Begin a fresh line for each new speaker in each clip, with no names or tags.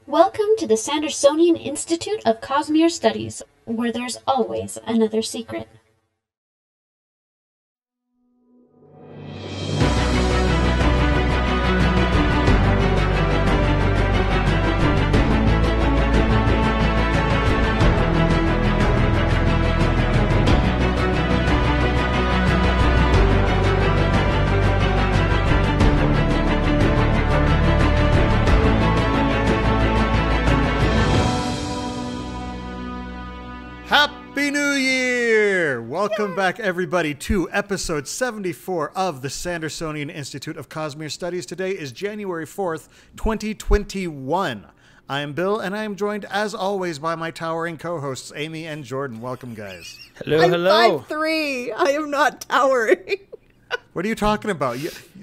Welcome to the Sandersonian Institute of Cosmere Studies, where there's always another secret.
Happy New Year! Welcome back, everybody, to episode 74 of the Sandersonian Institute of Cosmere Studies. Today is January 4th, 2021. I am Bill, and I am joined, as always, by my towering co-hosts, Amy and Jordan. Welcome, guys.
Hello,
I'm
hello.
5'3". I am not towering.
What are you talking about?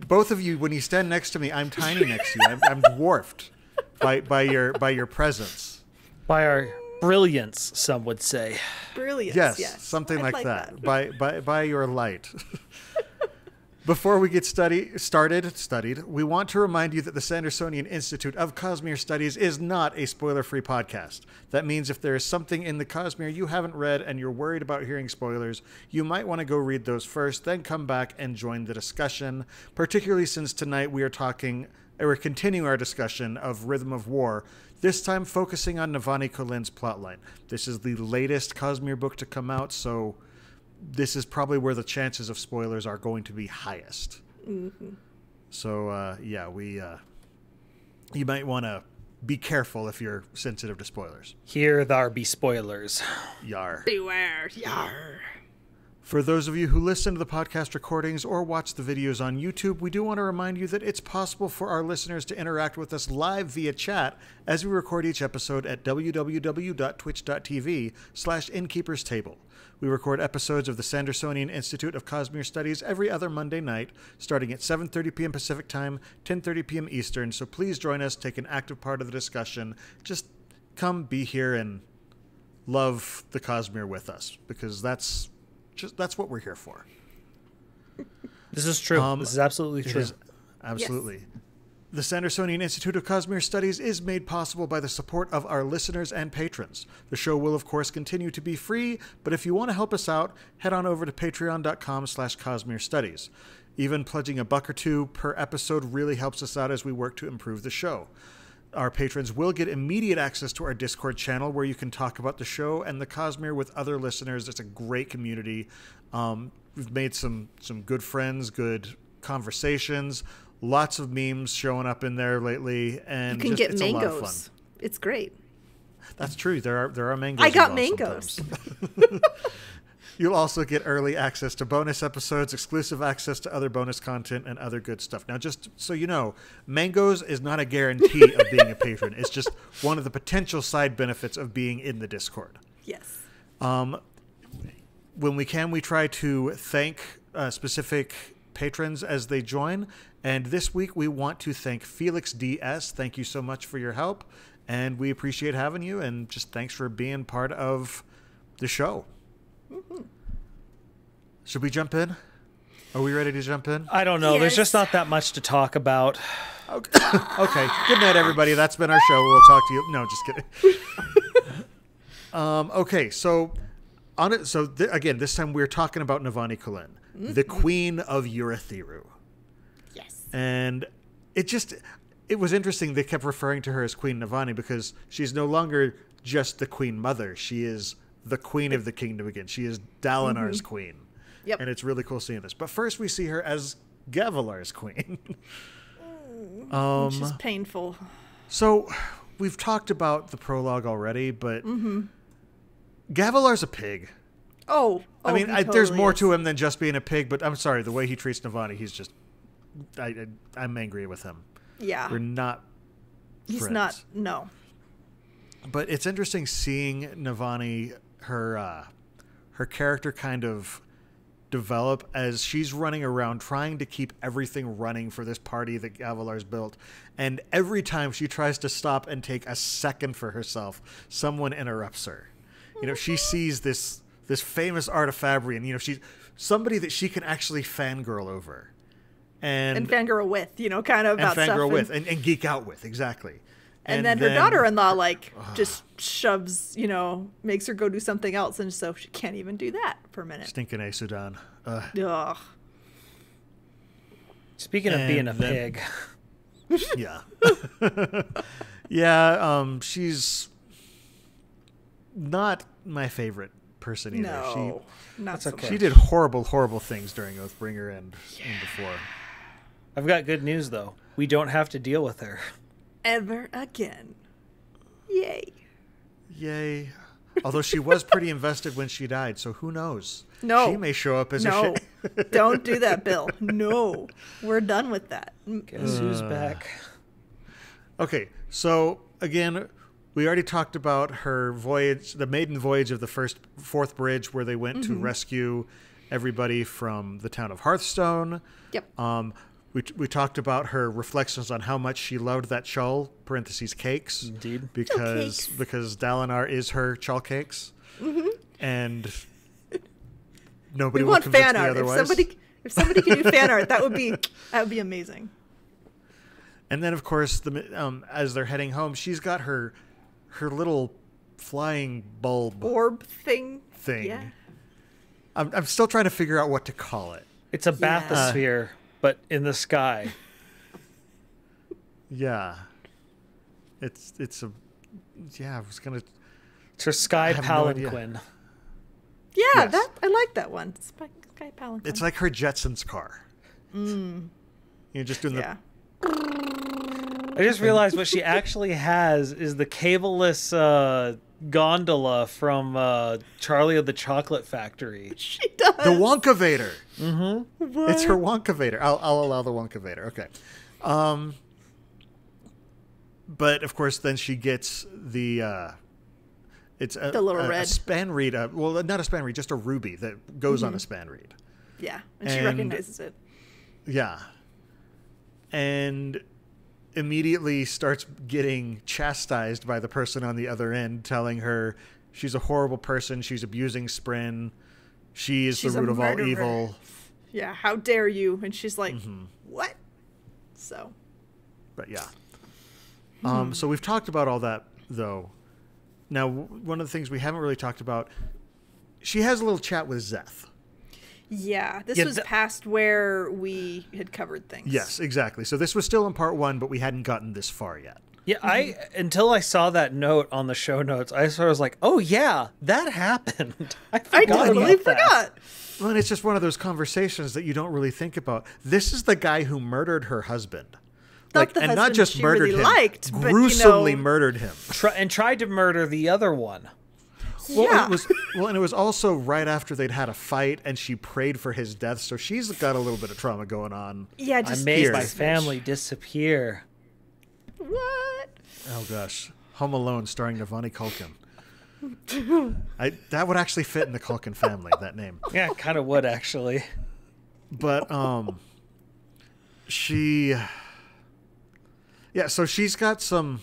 Both of you, when you stand next to me, I'm tiny next to you. I'm dwarfed by your presence.
By our brilliance, some would say.
Brilliant.
Yes, something like that. By your light. Before we get started, we want to remind you that the Sandersonian Institute of Cosmere Studies is not a spoiler-free podcast. That means if there is something in the Cosmere you haven't read and you're worried about hearing spoilers, you might want to go read those first, then come back and join the discussion, particularly since tonight we're continuing our discussion of Rhythm of War, this time focusing on Nivani Kalin's plotline. This is the latest Cosmere book to come out, so this is probably where the chances of spoilers are going to be highest. Mm-hmm. So, you might want to be careful if you're sensitive to spoilers.
Here there be spoilers.
Yar.
Beware. Yar.
For those of you who listen to the podcast recordings or watch the videos on YouTube, we do want to remind you that it's possible for our listeners to interact with us live via chat as we record each episode at www.twitch.tv/InkeepersTable. We record episodes of the Sandersonian Institute of Cosmere Studies every other Monday night, starting at 7:30 p.m. Pacific Time, 10:30 p.m. Eastern, so please join us, take an active part of the discussion. Just come be here and love the Cosmere with us, because that's what we're here for.
This is true. This is absolutely true.
Absolutely. Yes. The Sandersonian Institute of Cosmere Studies is made possible by the support of our listeners and patrons. The show will, of course, continue to be free, but if you want to help us out, head on over to patreon.com/Cosmere Studies. Even pledging $1 or $2 per episode really helps us out as we work to improve the show. Our patrons will get immediate access to our Discord channel where you can talk about the show and the Cosmere with other listeners. It's a great community. We've made some good friends, good conversations, lots of memes showing up in there lately, and
you can get
it's
mangoes.
A lot of fun.
It's great.
That's true. There are mangoes.
I got mangoes.
You'll also get early access to bonus episodes, exclusive access to other bonus content, and other good stuff. Now, just so you know, mangoes is not a guarantee of being a patron. It's just one of the potential side benefits of being in the Discord.
Yes.
When we can, we try to thank specific patrons as they join. And this week, we want to thank Felix DS. Thank you so much for your help. And we appreciate having you. And just thanks for being part of the show. Mm-hmm. Should we jump in? Are we ready to jump in?
I don't know.
Yes.
There's just not that much to talk about.
Okay. Good night, everybody. That's been our show. We'll talk to you. No, just kidding. Okay. So, again, this time we're talking about Nivani Kalin, the Queen of Urithiru.
Yes.
And it was interesting. They kept referring to her as Queen Nivani because she's no longer just the Queen Mother. She is the Queen of the Kingdom again. She is Dalinar's queen.
Yep.
And it's really cool seeing this. But first we see her as Gavilar's queen.
Which is painful.
So we've talked about the prologue already, but Gavilar's a pig.
Oh,
I mean,
totally
there's more
is.
to him than just being a pig, but I'm sorry, the way he treats Navani, he's just... I'm angry with him.
Yeah.
We're not
He's
friends.
not, no.
But it's interesting seeing Navani, her character kind of develop as she's running around trying to keep everything running for this party that Gavilar's built. And every time she tries to stop and take a second for herself, someone interrupts her. You know, she sees this famous Artifabrian, you know, she's somebody that she can actually fangirl over. And
fangirl with, you know, kind of about
and fangirl
stuff.
with and geek out with, exactly.
And then her daughter-in-law, like, just shoves, makes her go do something else. And so she can't even do that for a minute.
Stinking A. Sudan.
Ugh.
Speaking of being a pig.
Yeah. Yeah, she's not my favorite person either.
No, not so
okay.
She did horrible, horrible things during Oathbringer and before.
I've got good news, though. We don't have to deal with her.
Ever again. Yay.
Yay. Although she was pretty invested when she died, so who knows?
No.
She may show up as
No.
a
Don't do that, Bill. No. We're done with that.
Guess who's back?
Okay, so again, we already talked about her voyage, the maiden voyage of the fourth bridge, where they went to rescue everybody from the town of Hearthstone.
Yep.
We talked about her reflections on how much she loved that Chul (cakes).
Indeed.
Because Dalinar is her Chul cakes. And nobody
We
will
want
convince
fan
me
art.
otherwise.
If somebody can do fan art, that would be amazing.
And then, of course, as they're heading home, she's got her little flying bulb
Orb thing.
thing. Yeah. I'm still trying to figure out what to call it.
It's a bathysphere, but in the sky.
Yeah. It's a... Yeah, I was going to...
It's her sky
have no
palanquin.
Yeah,
Yes.
I like that one. Sky Palanquin.
It's like her Jetsons car. You're just doing
yeah.
I just realized what she actually has is the cableless gondola from Charlie of the Chocolate Factory.
She does.
the Wonkavator.
What?
It's her Wonkavator. I'll allow the Wonkavator. Okay. But of course, then she gets the
little red.
a span reed. Well, not a span reed, just a ruby that goes on a span reed.
Yeah, and she
And-
recognizes it.
Yeah. And immediately starts getting chastised by the person on the other end, telling her she's a horrible person. She's abusing Sprin. She's the
a
root of all
murderer.
evil.
Yeah, how dare you? And she's like, what? So.
But yeah. So we've talked about all that, though. Now, one of the things we haven't really talked about, she has a little chat with Zeth.
Yeah, this
Yeah,
was past where we had covered things.
Yes, exactly. So this was still in part one, but we hadn't gotten this far yet.
Yeah, until I saw that note on the show notes, I sort of was like, "Oh yeah, that happened." I
I
forgot
totally
about that.
forgot.
Well, and it's just one of those conversations that you don't really think about. This is the guy who murdered her husband.
Not the
and not
husband
just
she
murdered
really
him,
liked, but,
gruesomely murdered him.
And tried to murder the other one.
Well,
Yeah.
and it was also right after they'd had a fight, and she prayed for his death. So she's got a little bit of trauma going on.
Yeah,
I
just
made my
just-
family disappear.
What?
Oh gosh, Home Alone starring Nivani Kalin. That would actually fit in the Culkin family. That name.
Yeah, kind of would actually.
But she, yeah. So she's got some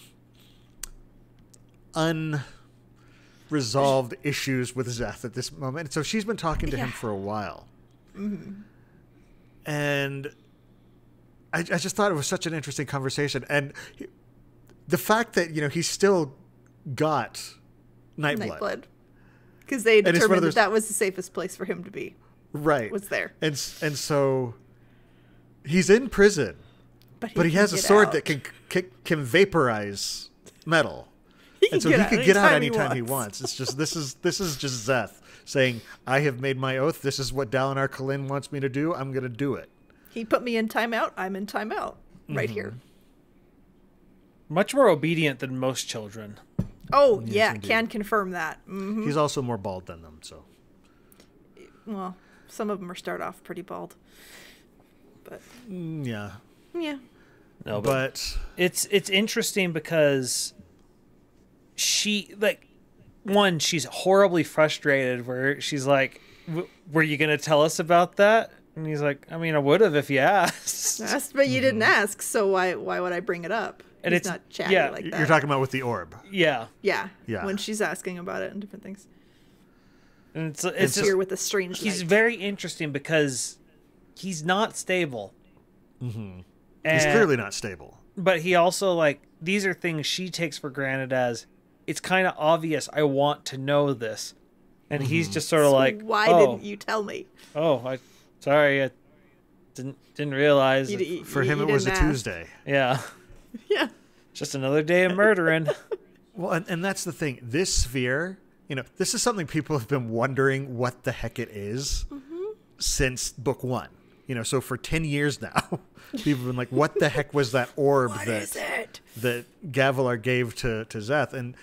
unresolved issues with Zeth at this moment. So she's been talking to him for a while, and I just thought it was such an interesting conversation, and the fact that he's still got Nightblood.
Because they
And it's one of
determined
those-
that was the safest place for him to be.
Right.
Was there.
And so he's in prison, but he
can
has a
get
sword
out.
that can vaporize metal.
He
And so he could get out anytime he
wants.
wants. It's just this is just Zeth saying, "I have made my oath. This is what Dalinar Kalin wants me to do. I'm going to do it."
He put me in timeout. I'm in timeout. Right here.
Much more obedient than most children.
Oh, yeah.
indeed.
Can confirm that.
He's also more bald than them, so.
Well, some of them start off pretty bald. But,
Yeah.
yeah.
No,
But
it's interesting because she's horribly frustrated where she's like, were you going to tell us about that? And he's like, I mean, I would have if you asked.
But you didn't ask, so why would I bring it up?
And
He's
it's-
not chatty
yeah,
like that.
you're talking about with the orb.
Yeah.
Yeah.
Yeah.
When she's asking about it and different things.
And it's
It's
just,
here with a strange
he's
light.
very interesting because he's not stable.
He's
And-
clearly not stable.
But he also, like, these are things she takes for granted as, it's kind of obvious I want to know this. And he's just sort of like,
why didn't you tell me?
Oh, sorry, I didn't realize.
For him, it was a Tuesday.
Yeah.
Yeah.
Just another day of murdering.
Well, and that's the thing. This sphere, this is something people have been wondering what the heck it is since book 1. So for 10 years now, people have been like, what the heck was that orb that Gavilar gave to Zeth? And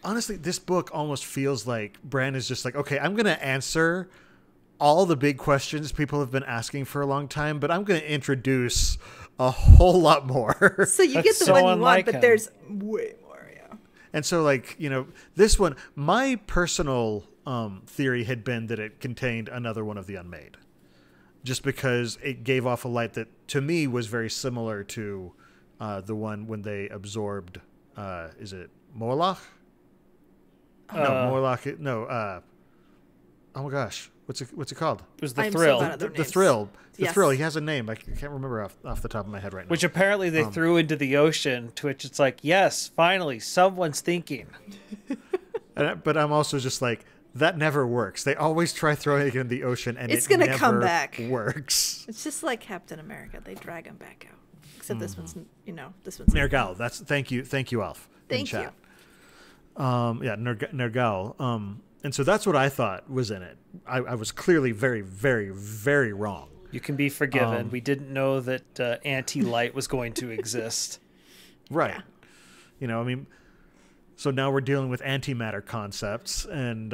honestly, this book almost feels like Brandon's just like, okay, I'm going to answer all the big questions people have been asking for a long time, but I'm going to introduce a whole lot more.
So you get the one you want, but there's way more, yeah.
And so, this one, my personal theory had been that it contained another one of the Unmade. Just because it gave off a light that, to me, was very similar to the one when they absorbed, is it Morlock? Morlock. No. Oh my gosh, what's it called?
It was the Thrill.
The Thrill. The Thrill. He has a name. I can't remember off the top of my head right now.
Which apparently they threw into the ocean. To which it's like, yes, finally, someone's thinking.
But I'm also just like, that never works. They always try throwing it in the ocean, and
it's going to come back.
Works.
It's just like Captain America. They drag him back out. Except this one's, this one's
Nergal. Thank you, Alf.
Thank you.
Nergal. And so that's what I thought was in it. I was clearly very, very, very wrong.
You can be forgiven. We didn't know that anti-light was going to exist.
Right. Yeah. So now we're dealing with antimatter concepts, and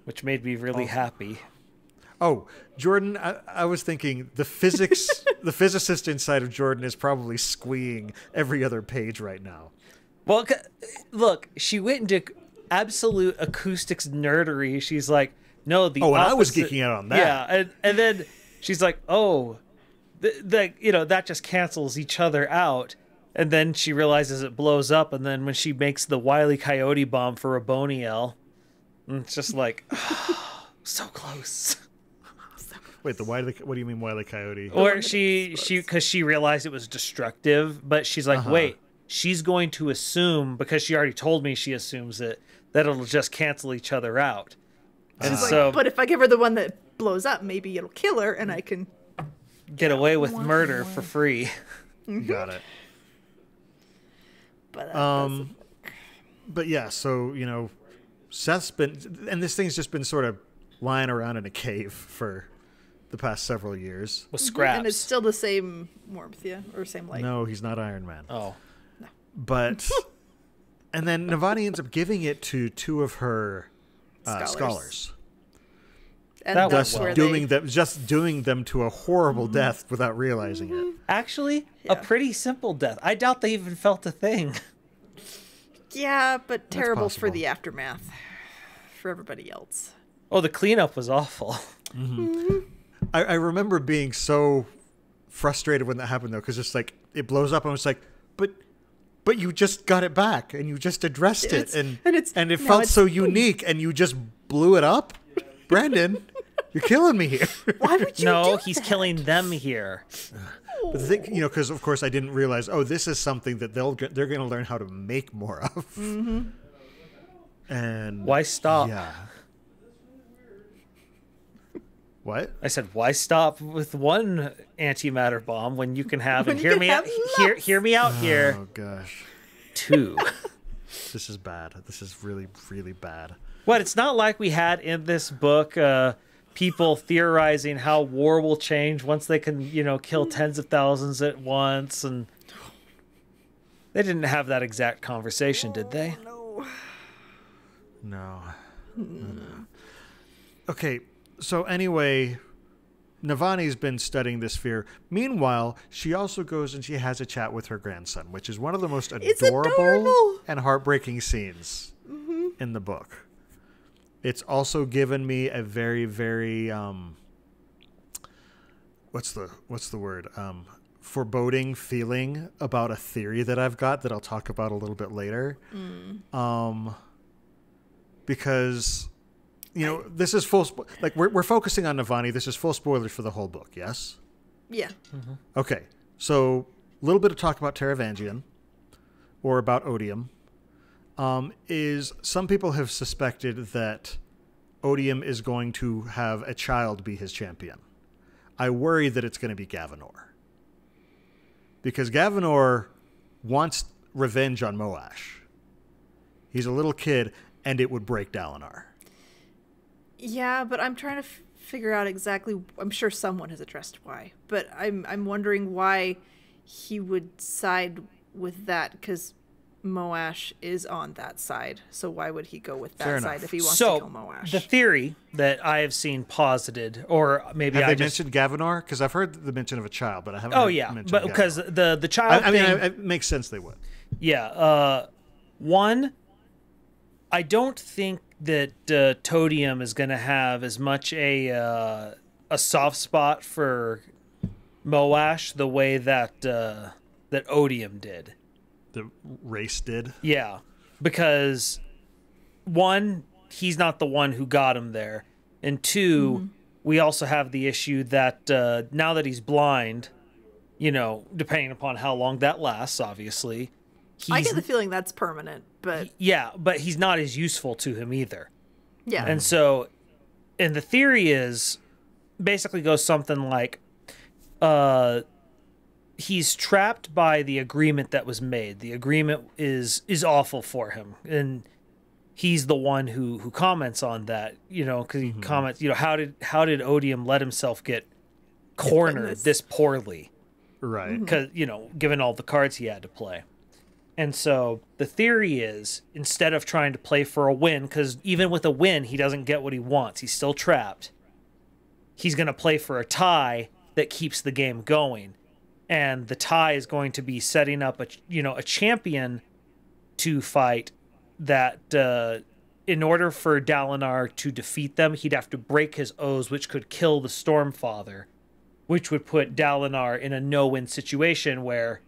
which made me really happy.
Oh, Jordan, I was thinking the physicist inside of Jordan is probably squeeing every other page right now.
Well, look, she went into absolute acoustics nerdery. She's like, no, the
and
opposite.
I was geeking out on that.
Yeah, and then she's like, that just cancels each other out. And then she realizes it blows up, and then when she makes the Wile E. Coyote bomb for Rabonio, it's just like, so close.
Wait, what do you mean Wile E. Coyote?
Or because she realized it was destructive, but she's like, wait, she's going to assume, because she already told me she assumes it, that it'll just cancel each other out. And so,
but if I give her the one that blows up, maybe it'll kill her, and I can
get away with murder for free.
Got it.
But
yeah, so Seth's been, and this thing's just been sort of lying around in a cave for the past several years
with scraps,
and it's still the same warmth, or same light.
No, he's not Iron Man.
Oh,
no.
But and then Nivani ends up giving it to two of her scholars.
And
thus doing them to a horrible death without realizing it.
Actually, a pretty simple death. I doubt they even felt a thing.
Yeah, but terrible for the aftermath for everybody else.
Oh, the cleanup was awful.
I remember being so frustrated when that happened, though, because it's like it blows up, and I was like, but you just got it back, and you just addressed it, and it felt so unique, and you just blew it up. Brandon, you're killing me here.
Why would you?
No, he's killing them here.
But the thing, because of course I didn't realize. Oh, this is something that they're going to learn how to make more of. And
why stop?
Yeah. What?
I said, why stop with one antimatter bomb when you can have? And hear me out. Hear me out here.
Oh gosh.
2.
This is bad. This is really, really bad.
What? It's not like we had in this book people theorizing how war will change once they can, kill tens of thousands at once, and they didn't have that exact conversation, did they?
No. Okay, so anyway, Navani's been studying this sphere. Meanwhile, she also goes and she has a chat with her grandson, which is one of the most adorable and heartbreaking scenes in the book. It's also given me a very, very what's the word? Foreboding feeling about a theory that I've got that I'll talk about a little bit later. Because this is full we're focusing on Navani. This is full spoilers for the whole book, yes?
Yeah.
Okay. So, a little bit of talk about Taravangian. or about Odium, is some people have suspected that Odium is going to have a child be his champion. I worry that it's going to be Gavinor. Because Gavinor wants revenge on Moash. He's a little kid, and it would break Dalinar.
Yeah, but I'm trying to figure out exactly. I'm sure someone has addressed why, but I'm wondering why he would side with that, because Moash is on that side. So why would he go with that
Fair
side
enough.
if he wants to kill Moash?
The theory that I have seen posited, or maybe
Have they mentioned Gavinor? Because I've heard the mention of a child, but I haven't.
Oh
heard
yeah,
mention
but
of
because
Gavinor.
the child
I mean,
thing,
it makes sense they would.
yeah. One, I don't think that Todium is going to have as much a soft spot for Moash the way that that Odium did.
The race did.
Yeah, because one, he's not the one who got him there, and two, we also have the issue that now that he's blind, you know, depending upon how long that lasts, obviously,
I get the feeling that's permanent, but
yeah, but he's not as useful to him either.
yeah.
And so, and the theory is basically goes something like, he's trapped by the agreement that was made. The agreement is awful for him, and he's the one who comments on that. You know, because he comments, you know, how did Odium let himself get cornered this poorly?
Right.
Because, you know, given all the cards he had to play. And so the theory is, instead of trying to play for a win, because even with a win, he doesn't get what he wants. He's still trapped. He's going to play for a tie that keeps the game going. And the tie is going to be setting up a champion to fight that in order for Dalinar to defeat them, he'd have to break his oaths, which could kill the Stormfather, which would put Dalinar in a no-win situation where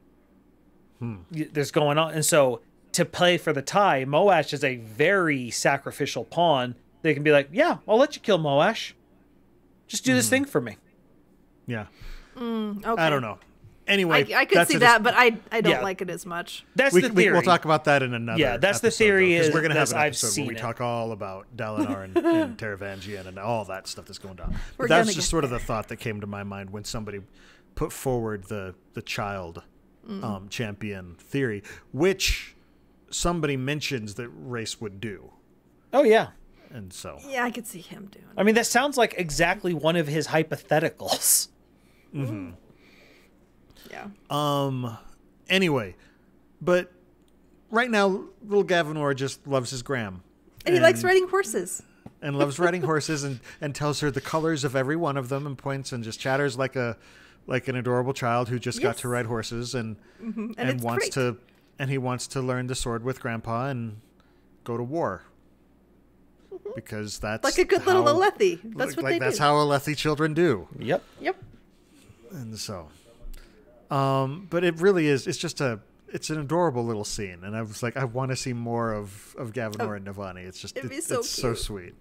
there's going on. And so to play for the tie, Moash is a very sacrificial pawn. They can be like, yeah, I'll let you kill Moash. Just do this thing for me.
Yeah.
Okay.
I don't know. Anyway,
I could see that, but I don't like it as much.
That's the theory.
We'll talk about that in another.
Yeah, that's the
episode,
theory.
Because
Is
we're gonna have an
I've
episode
seen
where we
it.
talk all about Dalinar and Taravangian and all that stuff that's going down.
We're
But that's
gonna
just
get
sort of the thought that came to my mind when somebody put forward the child champion theory, which somebody mentions that Race would do.
Oh, yeah.
And so,
Yeah, I could see him doing it.
I mean, that sounds like exactly one of his hypotheticals.
Yeah.
Anyway, but right now, little Gavinor just loves his gram.
And he likes riding horses.
And loves riding horses and tells her the colors of every one of them and points and just chatters like an adorable child who just got to ride horses and
it's
wants
great.
to, and he wants to learn the sword with Grandpa and go to war. Because that's
Like a good little Alethi. That's what they do.
That's how Alethi children do.
Yep.
Yep.
And so, but it really is. It's an adorable little scene, and I was like, I want to see more of Gavinor and Navani. It's just
It'd be
it's
so
so
cute.
sweet.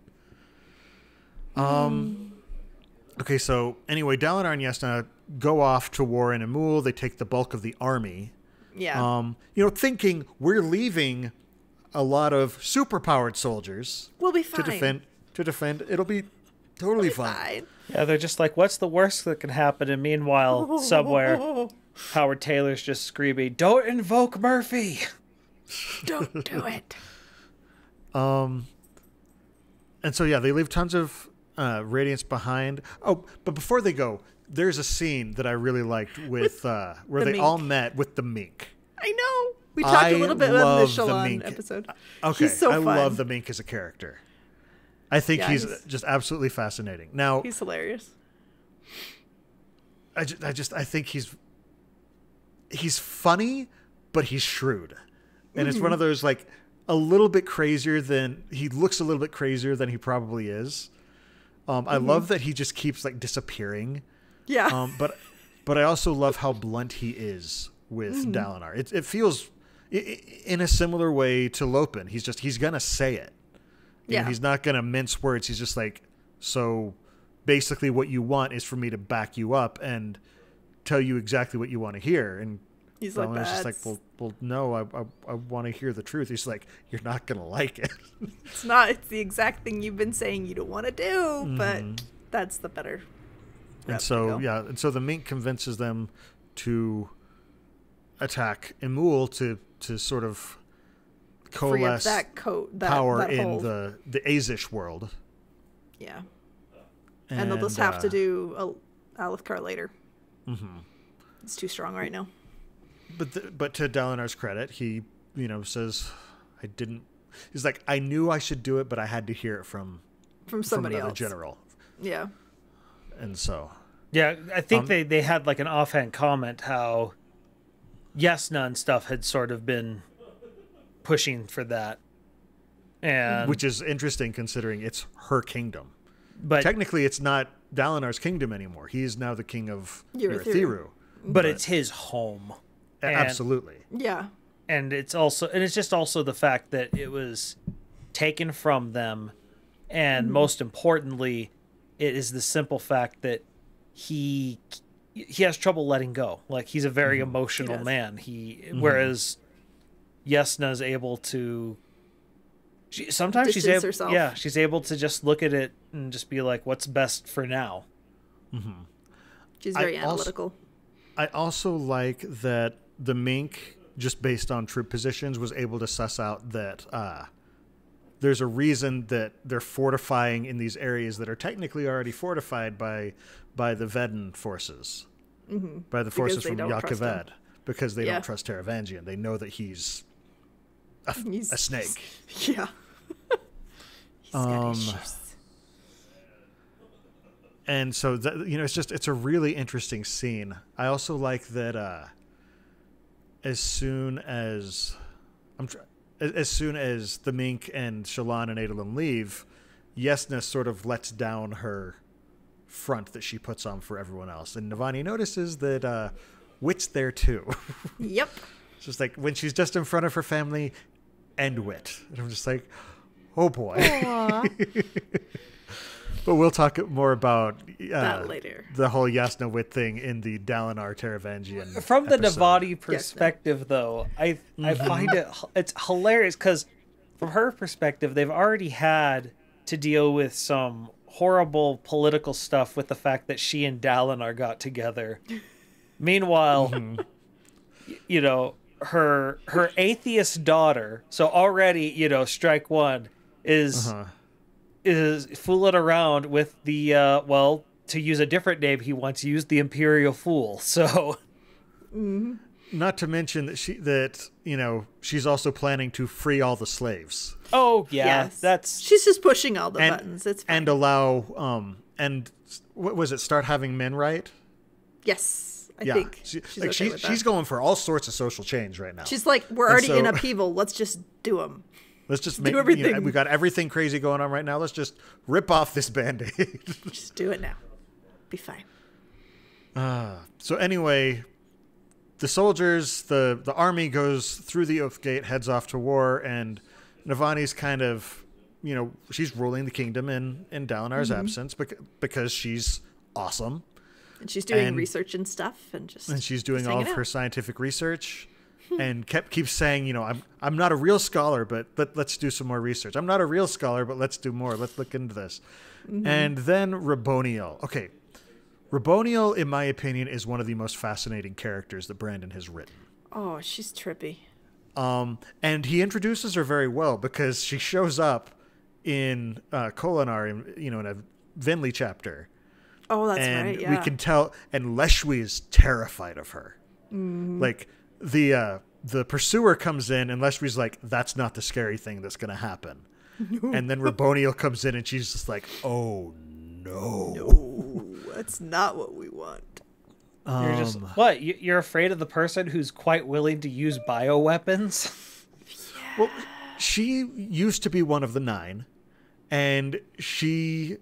Okay, so anyway, Dalinar and Yasna go off to war in Amul. They take the bulk of the army.
Yeah.
Thinking we're leaving a lot of superpowered soldiers
We'll be
to
fine.
defend. It'll be totally fine.
Fine.
Yeah, they're just like, what's the worst that can happen? And meanwhile, somewhere, Howard Taylor's just screaming, don't invoke Murphy.
Don't do it.
And so, yeah, they leave tons of radiance behind. Oh, but before they go, there's a scene that I really liked with where
the
they all
mink.
met with the mink.
I know. We talked a little bit about
love
the
the
Shalon
mink.
episode.
Okay,
He's so
I
fun.
love the mink as a character. I think
Yeah,
he's
he's-
just absolutely fascinating. Now,
He's hilarious.
I think he's funny, but he's shrewd. And it's one of those, like, a little bit crazier than he looks, a little bit crazier than he probably is. I love that he just keeps, like, disappearing.
Yeah.
But I also love how blunt he is with Dalinar. It feels in a similar way to Lopin. He's gonna say it. You know,
Yeah.
he's not gonna mince words. He's just like, so basically what you want is for me to back you up and tell you exactly what you want to hear. And
He's like,
Dalinor's just like, well, no, I want to hear the truth. He's like, you're not gonna like it.
It's not. It's the exact thing you've been saying you don't want to do, but that's the better.
And so and so the mink convinces them to attack Emul to sort of coalesce power in the Azish world.
Yeah. And they'll just have to do Alethkar later. Mm-hmm. It's too strong right now.
But to Dalinar's credit, he says, I didn't. He's like, I knew I should do it, but I had to hear it from
somebody
another
else.
General.
Yeah.
And so.
Yeah, I think they had like an offhand comment how Yasna and stuff had sort of been pushing for that. And
which is interesting considering it's her kingdom.
But
technically it's not Dalinar's kingdom anymore. He is now the king of Urithiru.
But it's his home.
Absolutely.
Yeah.
And it's just also the fact that it was taken from them, and most importantly, it is the simple fact that he has trouble letting go. Like, he's a very emotional man. Whereas Yasna's able to sometimes
distance herself.
Yeah, she's able to just look at it and just be like, what's best for now?
Mm-hmm.
She's very analytical.
I also like that the mink, just based on troop positions, was able to suss out that there's a reason that they're fortifying in these areas that are technically already fortified by the Veden forces, by the forces from Yakavad, because they don't trust Taravangian. They know that he's a snake.
Yeah. He's got issues.
And so it's a really interesting scene. I also like that as soon as the mink and Shallan and Adolin leave, Yasna sort of lets down her front that she puts on for everyone else, and Navani notices that Wit's there too.
Yep.
It's just like when she's just in front of her family and Wit, and I'm just like, oh boy. But we'll talk more about
that later.
The whole Yasna Wit thing in the Dalinar Taravangian
From the
episode.
Navani perspective, though, I find it's hilarious because from her perspective, they've already had to deal with some horrible political stuff with the fact that she and Dalinar got together. Meanwhile, her atheist daughter, so already, strike one, is fooling around with the to use a different name he once used, the Imperial Fool. So
not to mention that she's also planning to free all the slaves.
Oh yeah,
yes. She's just pushing all the buttons. It's fine.
And allow and what was it? Start having men write.
Yes, I think
she's going for all sorts of social change right now.
She's like, we're already in upheaval. Let's just do them.
Let's just
do everything.
We got everything crazy going on right now. Let's just rip off this Band-Aid.
Just do it now. Be fine.
So anyway, the soldiers, the army goes through the Oath Gate, heads off to war, and Navani's kind of, she's ruling the kingdom in Dalinar's absence because she's awesome.
And she's doing research and stuff, and
she's doing all of her scientific research. And keeps saying, I'm not a real scholar, but let's do some more research. I'm not a real scholar, but let's do more. Let's look into this. And then Rabonio. Okay, Rabonio, in my opinion, is one of the most fascinating characters that Brandon has written.
Oh, she's trippy.
And he introduces her very well because she shows up in Kholinar, in a Vinley chapter.
Oh, that's right. Yeah,
we can tell. And Leshwi is terrified of her. Like. The pursuer comes in and Leshwi's like, that's not the scary thing that's going to happen. And then Rabonio comes in and she's just like, oh no,
that's not what we want.
You're just what? You're afraid of the person who's quite willing to use bioweapons?
Yeah.
Well, she used to be one of the 9, and she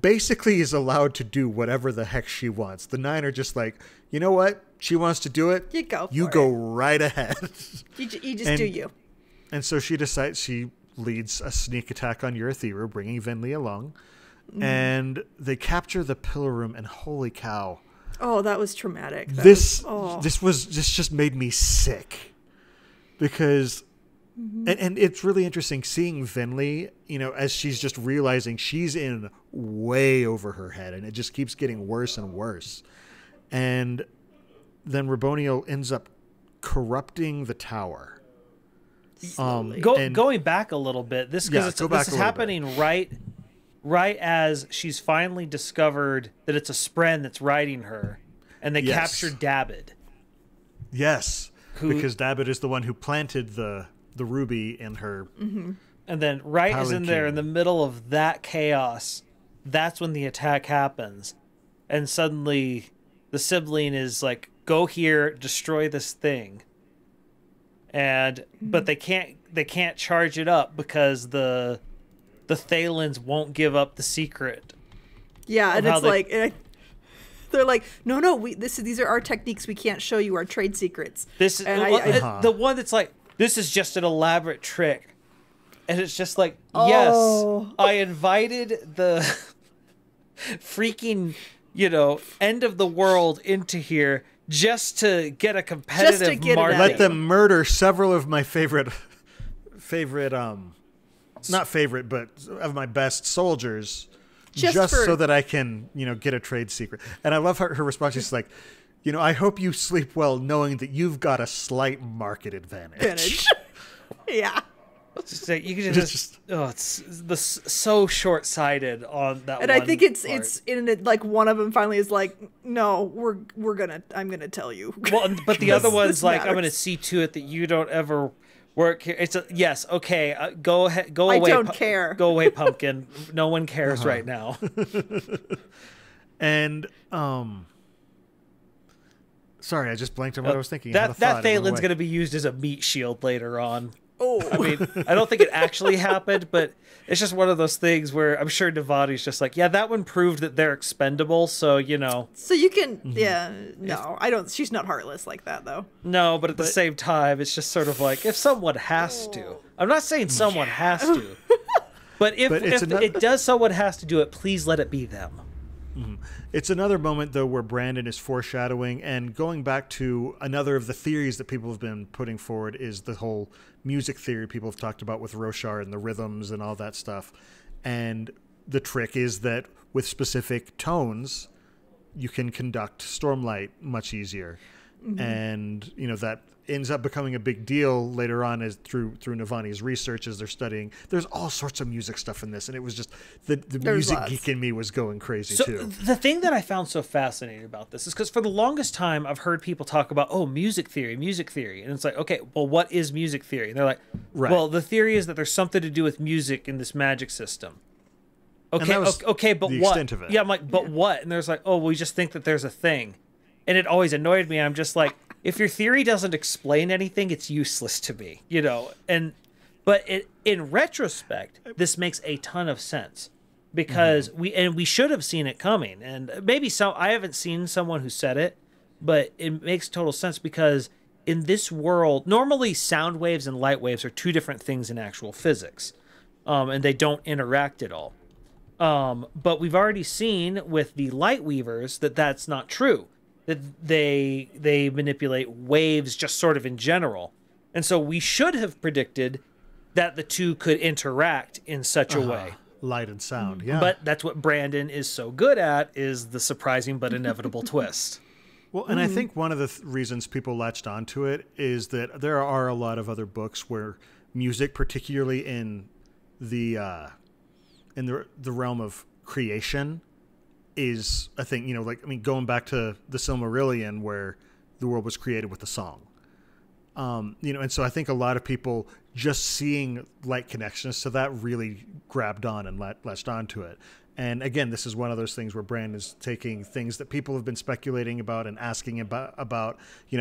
basically is allowed to do whatever the heck she wants. The 9 are just like, you know what? She wants to do it. You go right ahead.
You just do you.
And so she decides she leads a sneak attack on Urithiru, bringing Vinley along. And they capture the pillar room, and holy cow.
Oh, that was traumatic.
This just made me sick because, and it's really interesting seeing Vinley, as she's just realizing she's in way over her head, and it just keeps getting worse and worse. And then Rabonio ends up corrupting the tower.
Going back a little bit, this is happening right as she's finally discovered that it's a Spren that's riding her, and they captured Dabbid.
Yes, because Dabbid is the one who planted the ruby in her.
Mm-hmm. And then as in there in the middle of that chaos, that's when the attack happens, and suddenly the sibling is like, "Go here, destroy this thing." But they can't charge it up because the Thalens won't give up the secret.
Yeah, and it's they're like, no, these are our techniques. We can't show you our trade secrets.
This is the one that's like, this is just an elaborate trick, and it's just like, yes, I invited the freaking end of the world into here just to get a competitive market.
Let them murder several of my favorite not favorite, but of my best soldiers, just so that I can, get a trade secret. And I love her response. She's like, I hope you sleep well knowing that you've got a slight market advantage.
Yeah.
Just say, you can it's so short-sighted on that.
And I think it's in it, like one of them finally is like, no, I'm gonna tell you.
Well, but the other one's like, I'm gonna see to it that you don't ever work here. It's yes, okay. Go ahead. Go away.
I don't care.
Go away, pumpkin. No one cares right now.
And sorry, I just blanked on what I was thinking.
That Thalen's going to be used as a meat shield later on.
Oh,
I mean, I don't think it actually happened, but it's just one of those things where I'm sure Navani's just like, yeah, that one proved that they're expendable, so So
you can, I don't. She's not heartless like that, though.
No, but at the same time, it's just sort of like, if someone has to. I'm not saying someone has to, but if it does, someone has to do it. Please let it be them.
Mm-hmm. It's another moment, though, where Brandon is foreshadowing and going back to another of the theories that people have been putting forward is the whole music theory people have talked about with Roshar and the rhythms and all that stuff. And the trick is that with specific tones, you can conduct Stormlight much easier. Mm-hmm. And, that ends up becoming a big deal later on as through Nivani's research as they're studying. There's all sorts of music stuff in this, and it was just the music geek in me was going crazy too.
The thing that I found so fascinating about this is because for the longest time I've heard people talk about music theory, and it's like, okay, well, what is music theory? And they're like, well, the theory is that there's something to do with music in this magic system. Okay, but what? Extent of it. Yeah, I'm like, but what? And there's like, we just think that there's a thing, and it always annoyed me. I'm just like, if your theory doesn't explain anything, it's useless to me, But in retrospect, this makes a ton of sense because we should have seen it coming. And maybe I haven't seen someone who said it, but it makes total sense because in this world, normally sound waves and light waves are two different things in actual physics, and they don't interact at all. But we've already seen with the light weavers that that's not true. That they manipulate waves just sort of in general. And so we should have predicted that the two could interact in such a way.
Light and sound, yeah.
But that's what Brandon is so good at, is the surprising but inevitable twist.
Well, and I think one of the reasons people latched onto it is that there are a lot of other books where music, particularly in the realm of creation, is a thing, going back to the Silmarillion where the world was created with a song. And so I think a lot of people just seeing light connections to that really grabbed on and latched onto it. And again, this is one of those things where Brandon is taking things that people have been speculating about and asking about,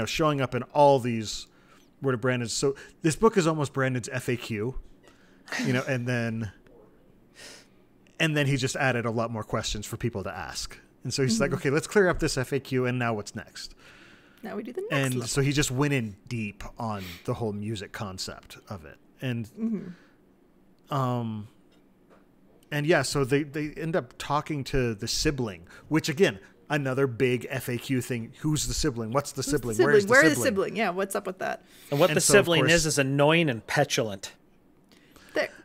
showing up in all these word of Brandon's. So this book is almost Brandon's FAQ, and then he just added a lot more questions for people to ask. And so he's like, okay, let's clear up this FAQ, and now what's next?
Now we do the next
level. So he just went in deep on the whole music concept of it. And so they end up talking to the sibling, which again, another big FAQ thing. Who's the sibling? What's the sibling?
Where
Where's the
is
sibling?
the sibling? Yeah, what's up with that?
And what
And
the
so, of
sibling
course-
is annoying and petulant.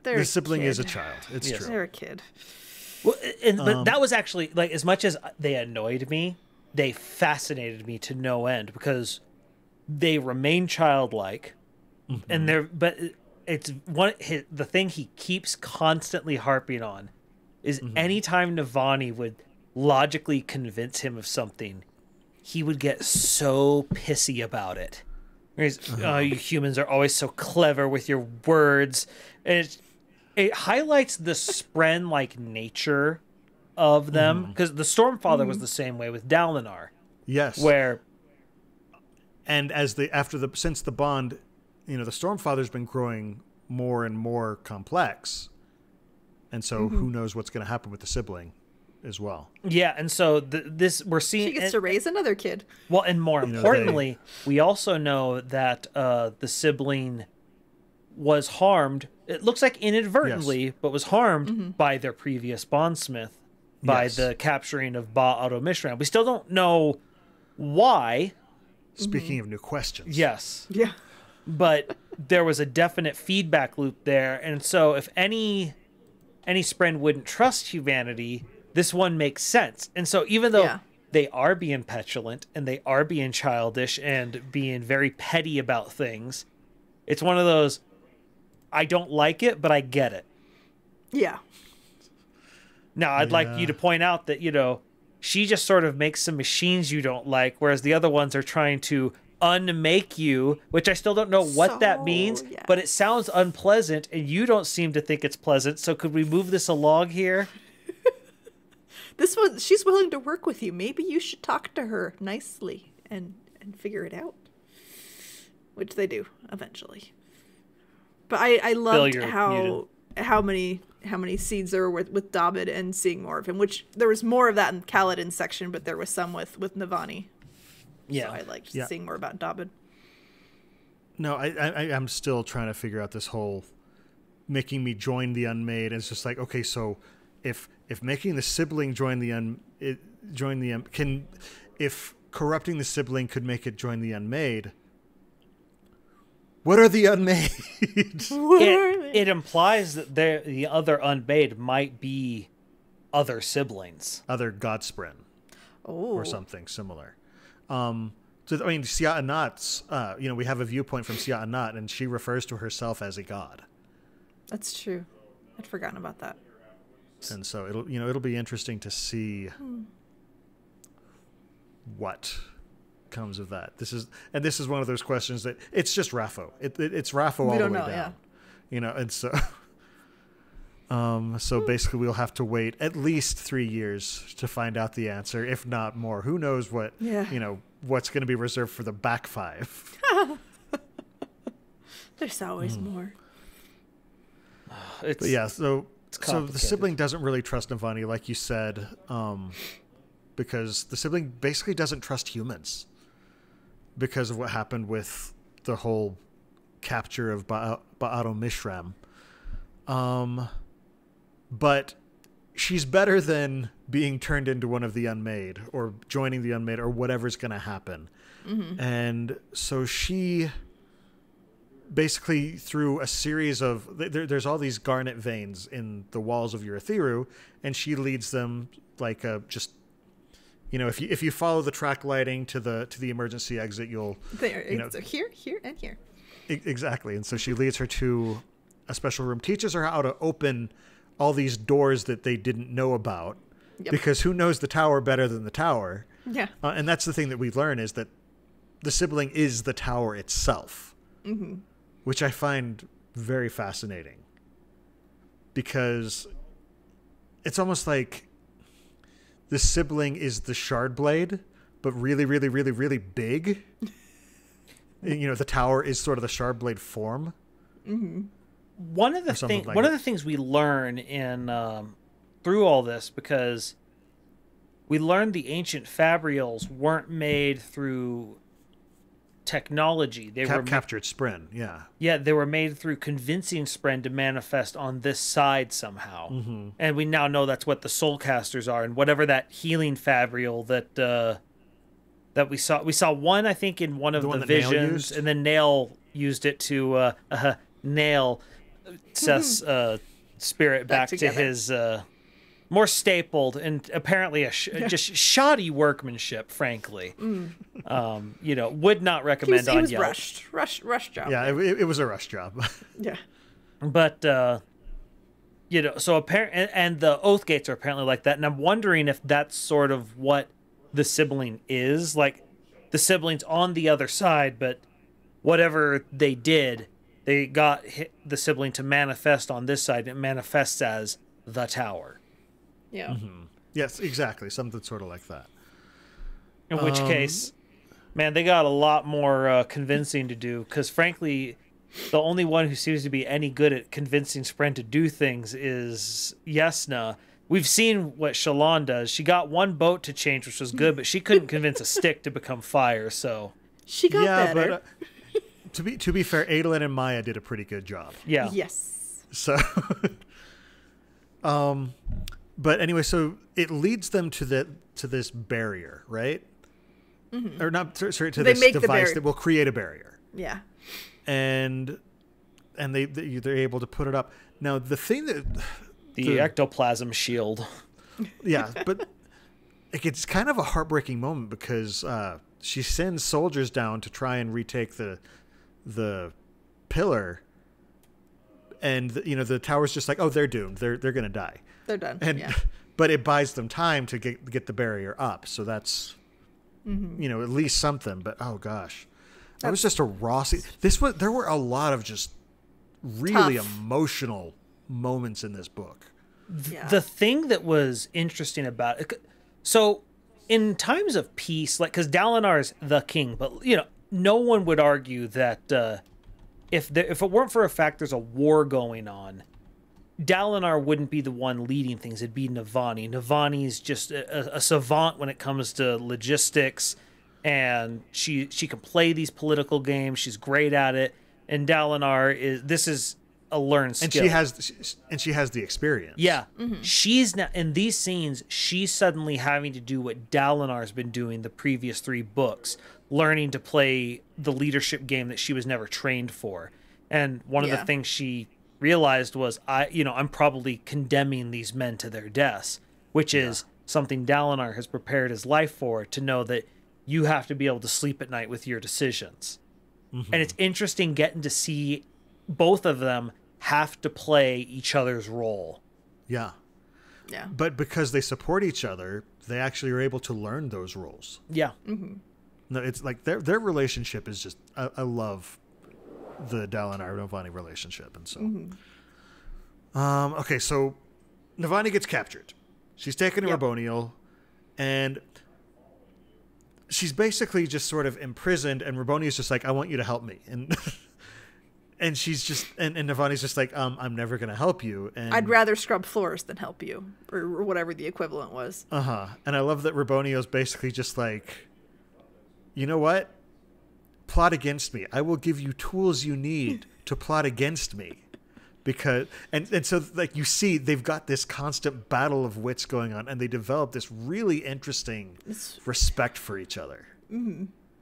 They're
The sibling
kid.
is a child. It's
Yes.
true.
They're a kid.
Well, but that was actually, like, as much as they annoyed me, they fascinated me to no end because they remain childlike, and the thing he keeps constantly harping on is anytime Navani would logically convince him of something, he would get so pissy about it. Whereas, oh, you humans are always so clever with your words, and it highlights the spren-like nature of them, because the Stormfather was the same way with Dalinar,
Yes.
where
And since the bond, the Stormfather's been growing more and more complex. And so who knows what's going to happen with the sibling as well.
yeah, and so this we're seeing.
She gets to raise another kid.
Well, and more
know,
importantly, we also know that the sibling was harmed. It looks like inadvertently, but was harmed by their previous bondsmith, by
Yes.
the capturing of Ba-Auto Mishram. We still don't know why.
Speaking of new questions.
Yes,
Yeah.
but there was a definite feedback loop there, and so if any spren wouldn't trust humanity, this one makes sense. And so even though
Yeah.
they are being petulant and they are being childish and being very petty about things, it's one of those, I don't like it, but I get it.
Yeah.
Now, I'd like you to point out that, she just sort of makes some machines you don't like, whereas the other ones are trying to unmake you, which I still don't know what that
So,
means,
yeah.
but it sounds unpleasant, and you don't seem to think it's pleasant, so could we move this along here?
This one, she's willing to work with you. Maybe you should talk to her nicely and figure it out. Which they do eventually. But I loved
you're
how many scenes there were with David and seeing more of him. Which there was more of that in Kaladin's section, but there was some with Navani.
Yeah.
So I liked
Yeah.
seeing more about David.
No, I'm still trying to figure out this whole making me join the unmade. It's just like, okay, so if making the sibling join if corrupting the sibling could make it join the unmade, what are the unmade?
It implies that the other unmade might be other siblings.
Other Godspren
Oh.
or something similar. Siat-Anat's, we have a viewpoint from Siat-Anat, and she refers to herself as a god.
That's true. I'd forgotten about that.
And so it'll be interesting to see what comes of that. This is one of those questions that it's just Raffo. It's Raffo all the way down.
Yeah.
And so so basically we'll have to wait at least 3 years to find out the answer, if not more. Who knows what what's going to be reserved for the back five.
There's always more.
It's,
But yeah, so the
complicated.
sibling doesn't really trust Navani, like you said, because the sibling basically doesn't trust humans because of what happened with the whole capture of Ba-Auto Mishram. But she's better than being turned into one of the unmade or joining the unmade or whatever's going to happen. And so she basically, through a series of there's all these garnet veins in the walls of Urithiru, and she leads them like if you follow the track lighting to the emergency exit, you'll
So here, and here.
Exactly. And so she leads her to a special room, teaches her how to open all these doors that they didn't know about.
Yep.
Because who knows the tower better than the tower?
Yeah.
And that's the thing that we learn, is that the sibling is the tower itself, which I find very fascinating, because it's almost like the sibling is the shard blade, but really, really, really, really big. The tower is sort of the shard blade form.
One of the things we learn in through all this, because we learned the ancient fabrials weren't made through technology. They were
captured Spren, yeah.
Yeah, they were made through convincing Spren to manifest on this side somehow. And we now know that's what the Soulcasters are, and whatever that healing fabrial that we saw. We saw one, I think, in one of the visions, and then Nail used it to nail Seth's spirit back to his more stapled and apparently just shoddy workmanship, frankly. Would not recommend on Yelp.
He was rushed job.
Yeah, it was a rush job.
Yeah.
But, so apparently, and the Oath Gates are apparently like that. And I'm wondering if that's sort of what the sibling is. Like, the sibling's on the other side, but whatever they did, they got the sibling to manifest on this side. It manifests as the tower.
Yeah.
Yes, exactly. Something sort of like that.
In which case, man, they got a lot more convincing to do, because frankly, the only one who seems to be any good at convincing Spren to do things is Yesna. We've seen what Shallan does. She got one boat to change, which was good, but she couldn't convince a stick to become fire, so...
She got better.
But to be fair, Adolin and Maya did a pretty good job.
Yeah.
Yes.
So... But anyway, so it leads them to this barrier, right? Or not, sorry, to this device that will create a barrier.
Yeah.
And they're able to put it up. Now, the thing that...
The ectoplasm shield.
Yeah, but it's kind of a heartbreaking moment because she sends soldiers down to try and retake the pillar. And, the tower's just like, oh, they're doomed. They're going to die.
They're done.
But it buys them time to get the barrier up. So that's, at least something. But, oh, gosh. That was just a raw scene. There were a lot of just really emotional moments in this book.
Yeah. The thing that was interesting about it, so in times of peace, like, because Dalinar is the king, but, no one would argue that if it weren't for a fact there's a war going on, Dalinar wouldn't be the one leading things. It'd be Navani. Navani's just a savant when it comes to logistics, and she can play these political games. She's great at it. And Dalinar is a learned skill.
And she has the experience.
Yeah. She's now in these scenes, she's suddenly having to do what Dalinar's been doing the previous 3 books, learning to play the leadership game that she was never trained for. And one of the things she realized was, I'm probably condemning these men to their deaths, which is something Dalinar has prepared his life for, to know that you have to be able to sleep at night with your decisions. And it's interesting getting to see both of them have to play each other's role.
Yeah.
Yeah.
But because they support each other, they actually are able to learn those roles.
Yeah.
No, it's like their relationship is just, I love the Dalinar Navani relationship. And so, okay, so Navani gets captured. She's taken to Rabonio, and she's basically just sort of imprisoned, and Rabonio's just like, I want you to help me. And and she's just, and Navani's just like, I'm never going to help you. And
I'd rather scrub floors than help you, or whatever the equivalent was.
And I love that Rabonio's basically just like, you know what? Plot against me. I will give you tools you need to plot against me. Because, and so, like, you see, they've got this constant battle of wits going on, and they develop this really interesting respect for each other.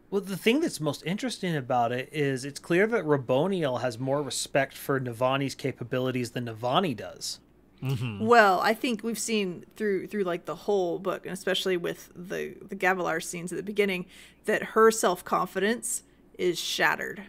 Well, the thing that's most interesting about it is it's clear that Rabonio has more respect for Navani's capabilities than Navani does.
Well, I think we've seen through like the whole book, and especially with the Gavilar scenes at the beginning, that her self-confidence is shattered,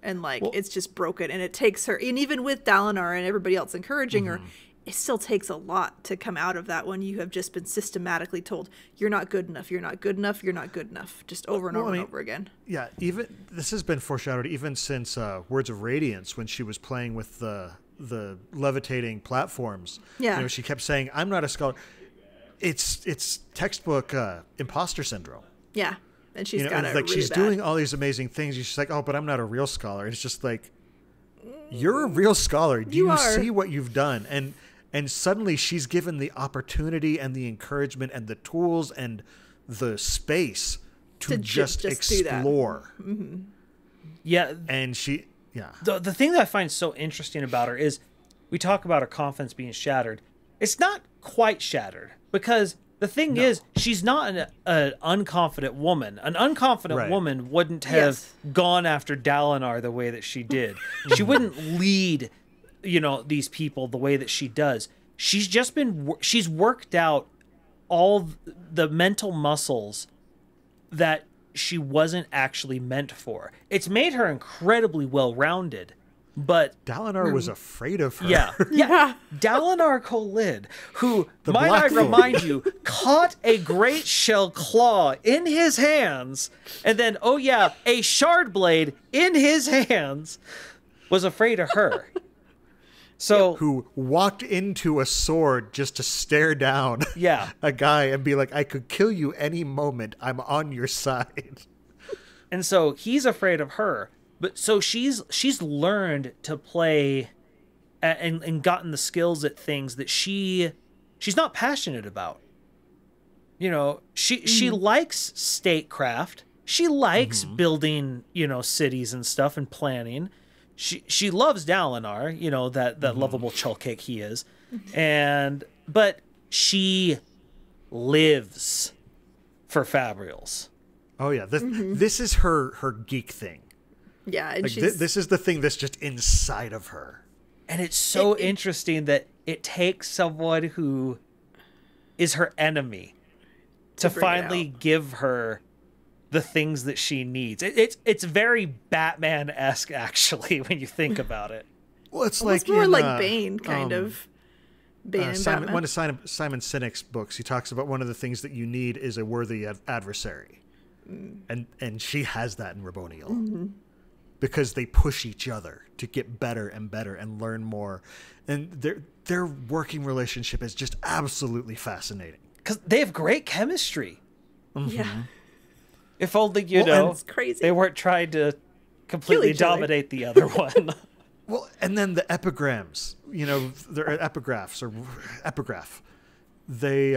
and like it's just broken, and it takes her, and even with Dalinar and everybody else encouraging her, it still takes a lot to come out of that when you have just been systematically told you're not good enough, you're not good enough, you're not good enough, just over and over and over again.
Yeah, even this has been foreshadowed even since Words of Radiance, when she was playing with the levitating platforms.
Yeah,
she kept saying, "I'm not a scholar." It's textbook imposter syndrome.
Yeah, and she's got it
like
really
she's
bad.
doing all these amazing things. She's like, "Oh, but I'm not a real scholar." It's just like, you're a real scholar. Do you see what you've done? And suddenly she's given the opportunity and the encouragement and the tools and the space to just explore.
Yeah.
And she, yeah.
The thing that I find so interesting about her is we talk about her confidence being shattered. It's not quite shattered because the thing is she's not an unconfident woman. An unconfident woman wouldn't have gone after Dalinar the way that she did. She wouldn't lead, these people the way that she does. She's worked out all the mental muscles that she wasn't actually meant for. It's made her incredibly well-rounded, but
Dalinar was afraid of her.
Yeah. Dalinar Kholin, who, might I remind you, caught a great shell claw in his hands, and then, a shard blade in his hands, was afraid of her. So
who walked into a sword just to stare down a guy and be like, I could kill you any moment. I'm on your side.
And so he's afraid of her. But so she's learned to play and gotten the skills at things that she's not passionate about. She likes statecraft. She likes building, cities and stuff and planning. She loves Dalinar, that lovable chullcake he is. But she lives for Fabrials.
Oh yeah, this is her geek thing.
Yeah, and
like, this is the thing that's just inside of her.
And it's so interesting that it takes someone who is her enemy to finally give her the things that she needs. It's very Batman-esque, actually, when you think about it.
Well, it's
almost
like
more like Bane, kind of. Bane and Batman.
One of Simon Sinek's books, he talks about one of the things that you need is a worthy adversary, and she has that in Rabonio, because they push each other to get better and better and learn more, and their working relationship is just absolutely fascinating.
Because they have great chemistry.
Yeah.
If only, it's crazy. They weren't trying to completely dominate the other one.
Well, and then the epigrams, they're epigraphs or epigraph. They,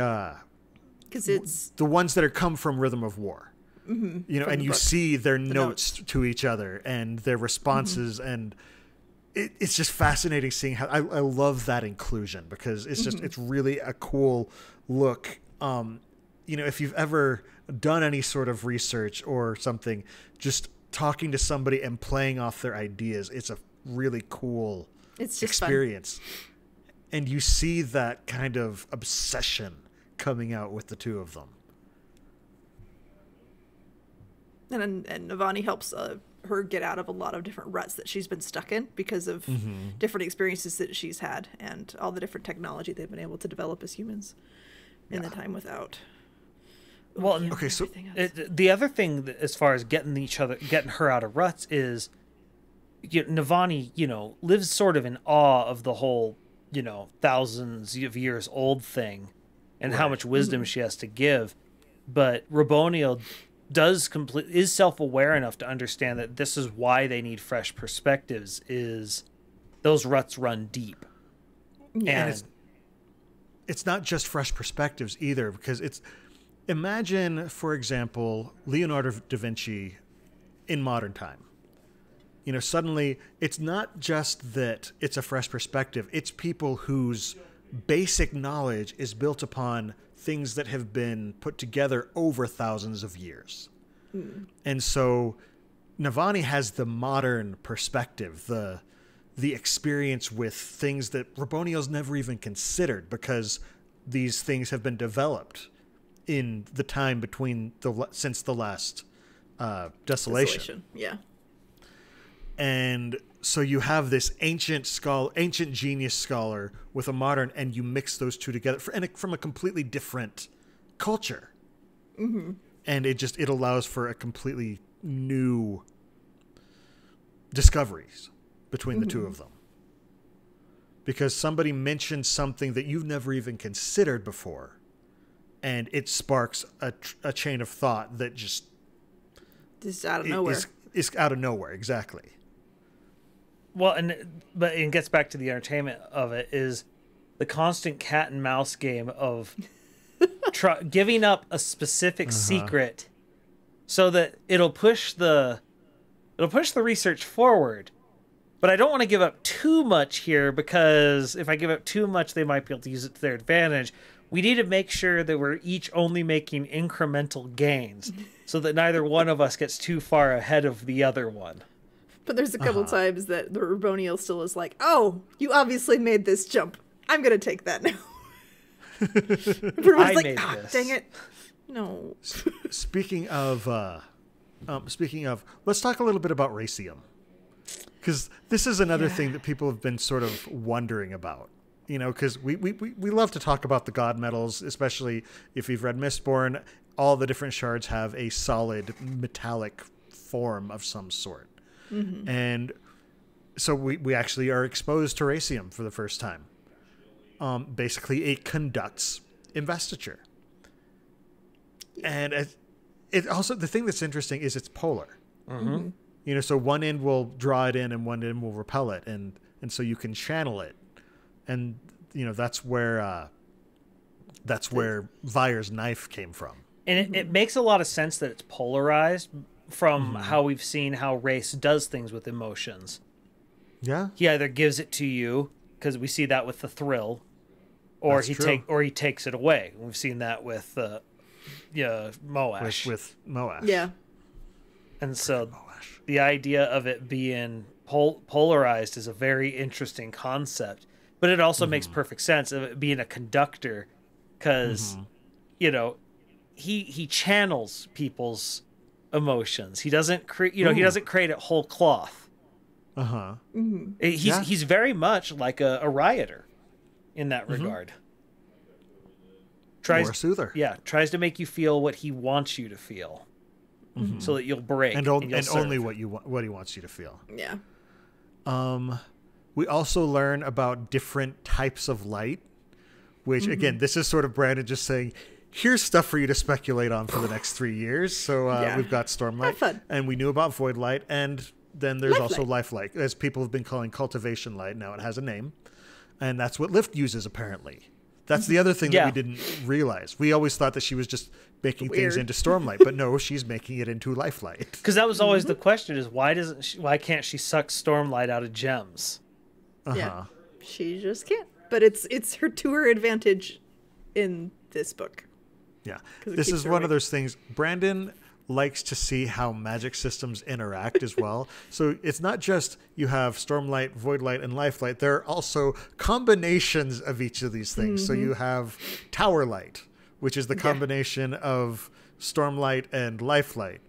because it's
the ones that come from Rhythm of War, and you see their notes to each other and their responses. And it's just fascinating seeing how I love that inclusion, because it's just, it's really a cool look. If you've ever done any sort of research or something, just talking to somebody and playing off their ideas, it's a really cool experience. Fun. And you see that kind of obsession coming out with the two of them.
And Navani helps her get out of a lot of different ruts that she's been stuck in because of different experiences that she's had and all the different technology they've been able to develop as humans in the time without.
Well, okay, so the other thing that, as far as getting her out of ruts, is Navani, lives sort of in awe of the whole, thousands of years old thing and how much wisdom she has to give. But Rabonio is self-aware enough to understand that this is why they need fresh perspectives, is those ruts run deep.
Yeah. And it's not just fresh perspectives either, because imagine, for example, Leonardo da Vinci in modern time. Suddenly it's not just that it's a fresh perspective. It's people whose basic knowledge is built upon things that have been put together over thousands of years. And so Navani has the modern perspective, the experience with things that Rabonio's never even considered, because these things have been developed in the time between since the last desolation.
Yeah.
And so you have this ancient genius scholar with a modern, and you mix those two together from a completely different culture. And it allows for a completely new discoveries between the two of them. Because somebody mentions something that you've never even considered before, and it sparks a chain of thought that just
out of nowhere.
Is out of nowhere, exactly.
Well, but it gets back to the entertainment of it, is the constant cat and mouse game of giving up a specific secret so that it'll push the It'll push the research forward. But I don't want to give up too much here, because if I give up too much, they might be able to use it to their advantage. We need to make sure that we're each only making incremental gains so that neither one of us gets too far ahead of the other one.
But there's a couple times that the Rabonio still is like, oh, you obviously made this jump. I'm going to take that now. Everyone's like,
made this.
Dang it. No.
Speaking of, let's talk a little bit about racium. Because this is another thing that people have been sort of wondering about. You know, because we love to talk about the god metals, especially if you've read Mistborn. All the different shards have a solid metallic form of some sort. Mm-hmm. And so we actually are exposed to racium for the first time. Basically, it conducts investiture. And it also, the thing that's interesting is it's polar.
Mm-hmm.
You know, so one end will draw it in and one end will repel it. And so you can channel it. And, you know, that's where Vyer's knife came from.
And it makes a lot of sense that it's polarized from how we've seen how race does things with emotions.
Yeah.
He either gives it to you, because we see that with the thrill, or he takes it away. We've seen that with Moash.
With Moash.
Yeah.
And so the idea of it being polarized is a very interesting concept. But it also makes perfect sense of it being a conductor, because, you know, he channels people's emotions. He doesn't create, he doesn't create it whole cloth.
Uh-huh.
Mm-hmm.
He's very much like a rioter in that regard.
Or a soother.
Yeah, tries to make you feel what he wants you to feel, so that you'll break
and
serve.
only what he wants you to feel.
Yeah.
We also learn about different types of light, which, again, this is sort of Brandon just saying, here's stuff for you to speculate on for the next 3 years. So we've got Stormlight, and we knew about Void Light, and then there's also Life Light, as people have been calling Cultivation Light. Now it has a name, and that's what Lift uses, apparently. That's the other thing that we didn't realize. We always thought that she was just making things into Stormlight, but no, she's making it into Life Light.
Because that was always the question: is why can't she suck Stormlight out of gems?
Yeah, she just can't. But it's to her advantage in this book.
Yeah, this is one of those things. Brandon likes to see how magic systems interact as well. So it's not just you have Stormlight, Void Light, and Life Light. There are also combinations of each of these things. So you have Tower Light, which is the combination of Stormlight and Life Light.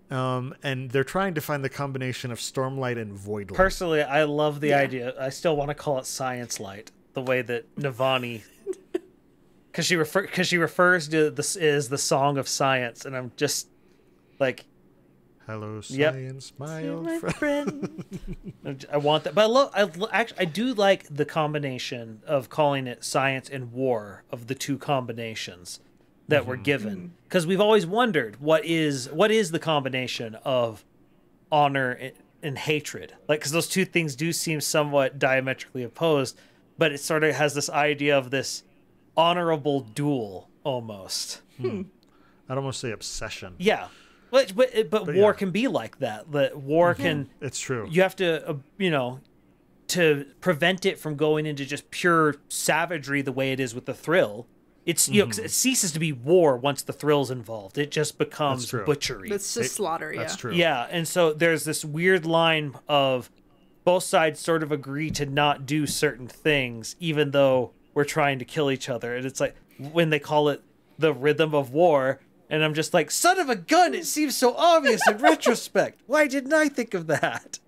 And they're trying to find the combination of Stormlight and Void Light.
Personally, I love the idea. I still want to call it Science Light, the way that Navani, because she refers to this is the song of science, and I'm just like,
hello, science, my old friend.
I want that, but I do like the combination of calling it science and war, of the two combinations that were given, because we've always wondered what is the combination of honor and hatred, like, because those two things do seem somewhat diametrically opposed, but it sort of has this idea of this honorable duel almost.
I'd almost say obsession.
Yeah. But war can be like that. That war can.
It's true.
You have to, to prevent it from going into just pure savagery the way it is with the thrill. It's 'cause it ceases to be war once the thrill's involved. It just becomes butchery.
It's just slaughter. Yeah,
that's true.
Yeah, and so there's this weird line of both sides sort of agree to not do certain things, even though we're trying to kill each other. And it's like when they call it the rhythm of war. And I'm just like, son of a gun, it seems so obvious in retrospect. Why didn't I think of that?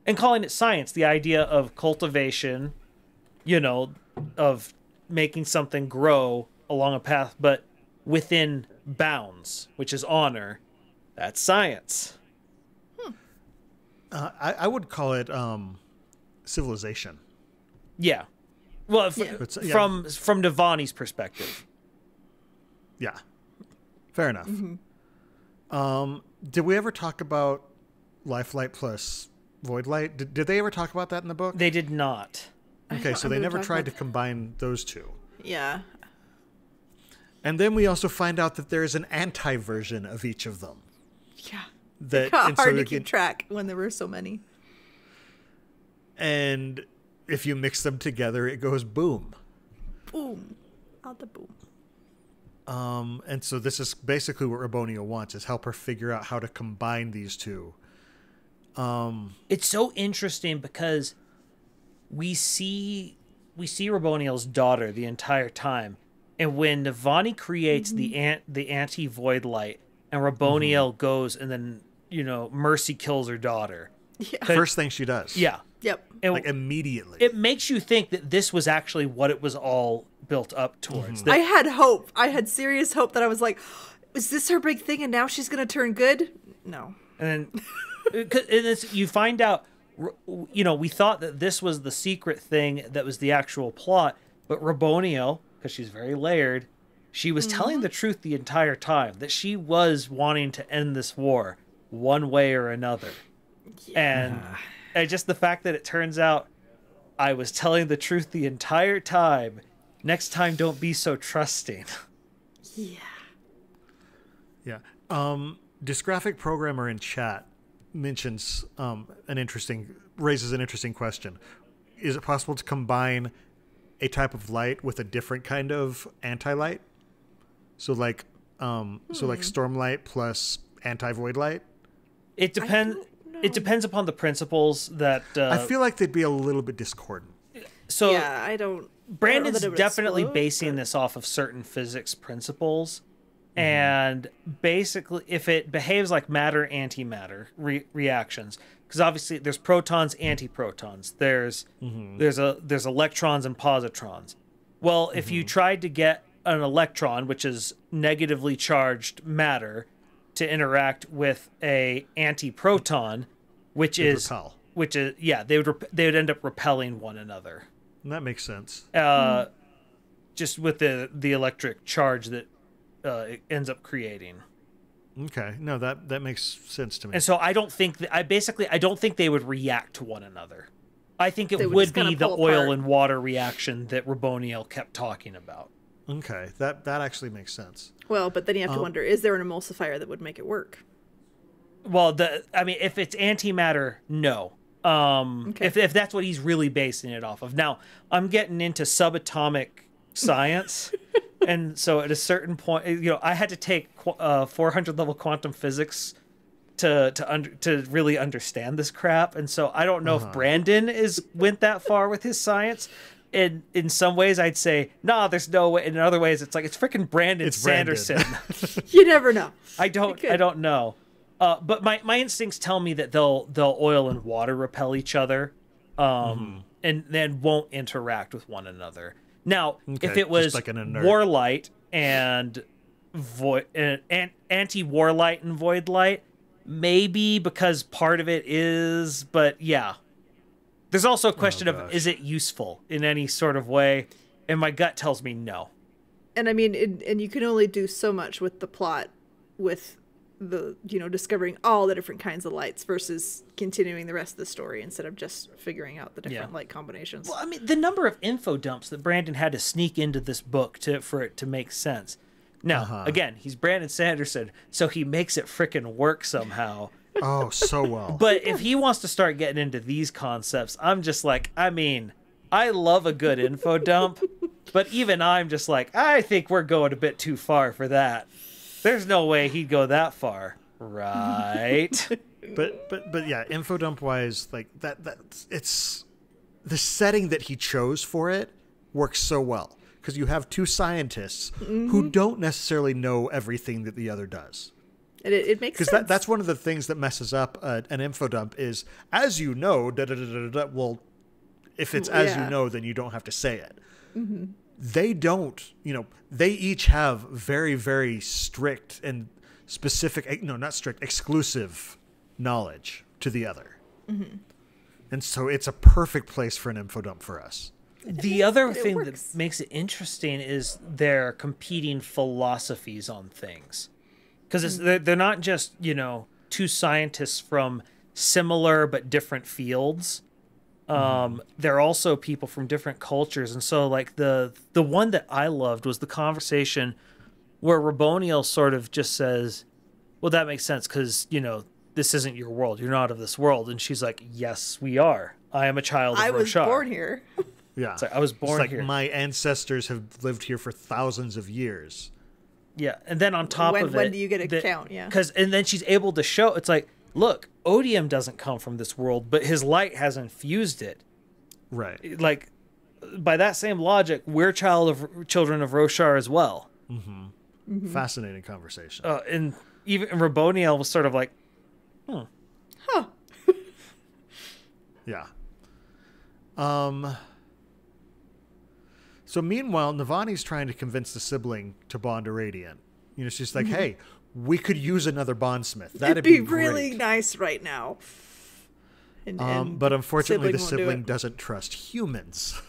And calling it science, the idea of cultivation, of making something grow along a path, but within bounds, which is honor, that's science.
I would call it civilization.
Yeah. Well, from Nivani's perspective.
Yeah, fair enough. Did we ever talk about Life Light plus Void Light? Did they ever talk about that in the book?
They did not.
Okay, so they never tried to combine those two.
Yeah.
And then we also find out that there is an anti-version of each of them.
Yeah.
that
Hard to
they
keep track when there were so many.
And if you mix them together, it goes boom.
Boom. Out the boom.
And so this is basically what Rabonio wants, is help her figure out how to combine these two.
It's so interesting because we see Rabonio's daughter the entire time. And when Navani creates the anti-void light and Rabonio goes and then, Mercy kills her daughter.
Yeah.
First thing she does.
Yeah.
Yep.
And
Like immediately.
it makes you think that this was actually what it was all built up towards.
I had hope. I had serious hope that I was like, is this her big thing and now she's going to turn good? No.
And then you find out, we thought that this was the secret thing that was the actual plot, but Rabonio, because she's very layered, she was telling the truth the entire time, that she was wanting to end this war one way or another. And just the fact that it turns out I was telling the truth the entire time. Next time, don't be so trusting.
Yeah.
Yeah. Dysgraphic Programmer in chat mentions raises an interesting question. Is it possible to combine a type of light with a different kind of anti-light? So like Stormlight plus anti-void light?
It depends. It depends upon the principles that.
I feel like they'd be a little bit discordant.
So
yeah, I don't.
Brandon's
know that it would
definitely
explode,
basing this off of certain physics principles. And basically, if it behaves like matter-antimatter reactions, because obviously there's protons, antiprotons, there's electrons and positrons. Well, if you tried to get an electron, which is negatively charged matter, to interact with a antiproton, they would end up repelling one another.
That makes sense.
Just with the electric charge that it ends up creating.
Okay, no, that makes sense to me.
And so I don't think they would react to one another. I think it would be the oil and water reaction that Rabonio kept talking about.
Okay, that actually makes sense.
Well, but then you have to wonder, is there an emulsifier that would make it work?
Well, if it's antimatter, no.
Okay.
If that's what he's really basing it off of. Now, I'm getting into subatomic science, and so at a certain point, I had to take 400 level quantum physics to really understand this crap, and so I don't know if Brandon went that far with his science. And in some ways, I'd say, nah, there's no way. And in other ways, it's like it's freaking Brandon Sanderson.
You never know.
I don't know. But my instincts tell me that they'll oil and water repel each other, and then won't interact with one another. Now, if it was like warlight and anti-warlight and void light, maybe, because part of it is. But yeah. There's also a question of, is it useful in any sort of way? And my gut tells me no.
And I mean, and you can only do so much with the plot with the, discovering all the different kinds of lights versus continuing the rest of the story instead of just figuring out the different light combinations.
Well, I mean, the number of info dumps that Brandon had to sneak into this book for it to make sense. Now, again, he's Brandon Sanderson, so he makes it frickin' work somehow.
Oh, so well.
But if he wants to start getting into these concepts, I'm just like, I love a good info dump, but even I'm just like, I think we're going a bit too far for that. There's no way he'd go that far, right?
but yeah, info dump wise, like it's the setting that he chose for it works so well, because you have two scientists who don't necessarily know everything that the other does.
It makes sense.
Because that's one of the things that messes up an info dump is, as you know, well, if it's as you know, then you don't have to say it. They don't, they each have very, very strict and specific, not strict, exclusive knowledge to the other. And so it's a perfect place for an info dump for us.
The other thing that makes it interesting is their competing philosophies on things. Because they're not just, two scientists from similar but different fields. They're also people from different cultures. And so, like, the one that I loved was the conversation where Rabonio sort of just says, well, that makes sense because, this isn't your world. You're not of this world. And she's like, yes, we are. I am a child of
I was
Roshar.
born here.
Yeah.
It's like, I was born
it's like
here.
my ancestors have lived here for thousands of years.
Yeah, and then on top of it...
When do you get a count, yeah.
And then she's able to show... It's like, look, Odium doesn't come from this world, but his light has infused it.
Right.
Like, by that same logic, we're children of Roshar as well.
Fascinating conversation.
And even Rabonio was sort of like,
Huh.
Yeah. So meanwhile, Navani's trying to convince the sibling to bond to Radiant. You know, she's like, hey, we could use another bondsmith. That'd
It'd be
great.
really nice right now. And
but unfortunately, the
won't do
sibling
it.
doesn't trust humans.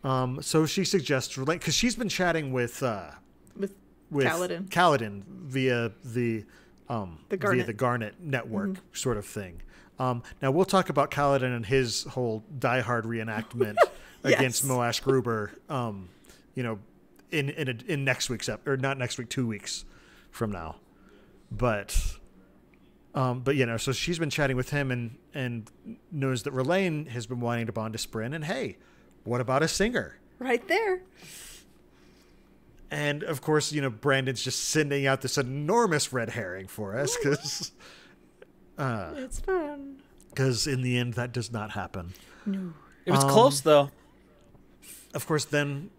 So she suggests, because she's been chatting with Kaladin via the Garnet network sort of thing. Now we'll talk about Kaladin and his whole Die Hard reenactment against Moash Gruber. In next week's or not next week, 2 weeks from now. But so she's been chatting with him and knows that Relaine has been wanting to bond to Sprin. And hey, what about a singer?
Right there.
And of course, Brandon's just sending out this enormous red herring for us because
It's fun.
Because in the end, that does not happen.
No.
it was close, though.
Of course, then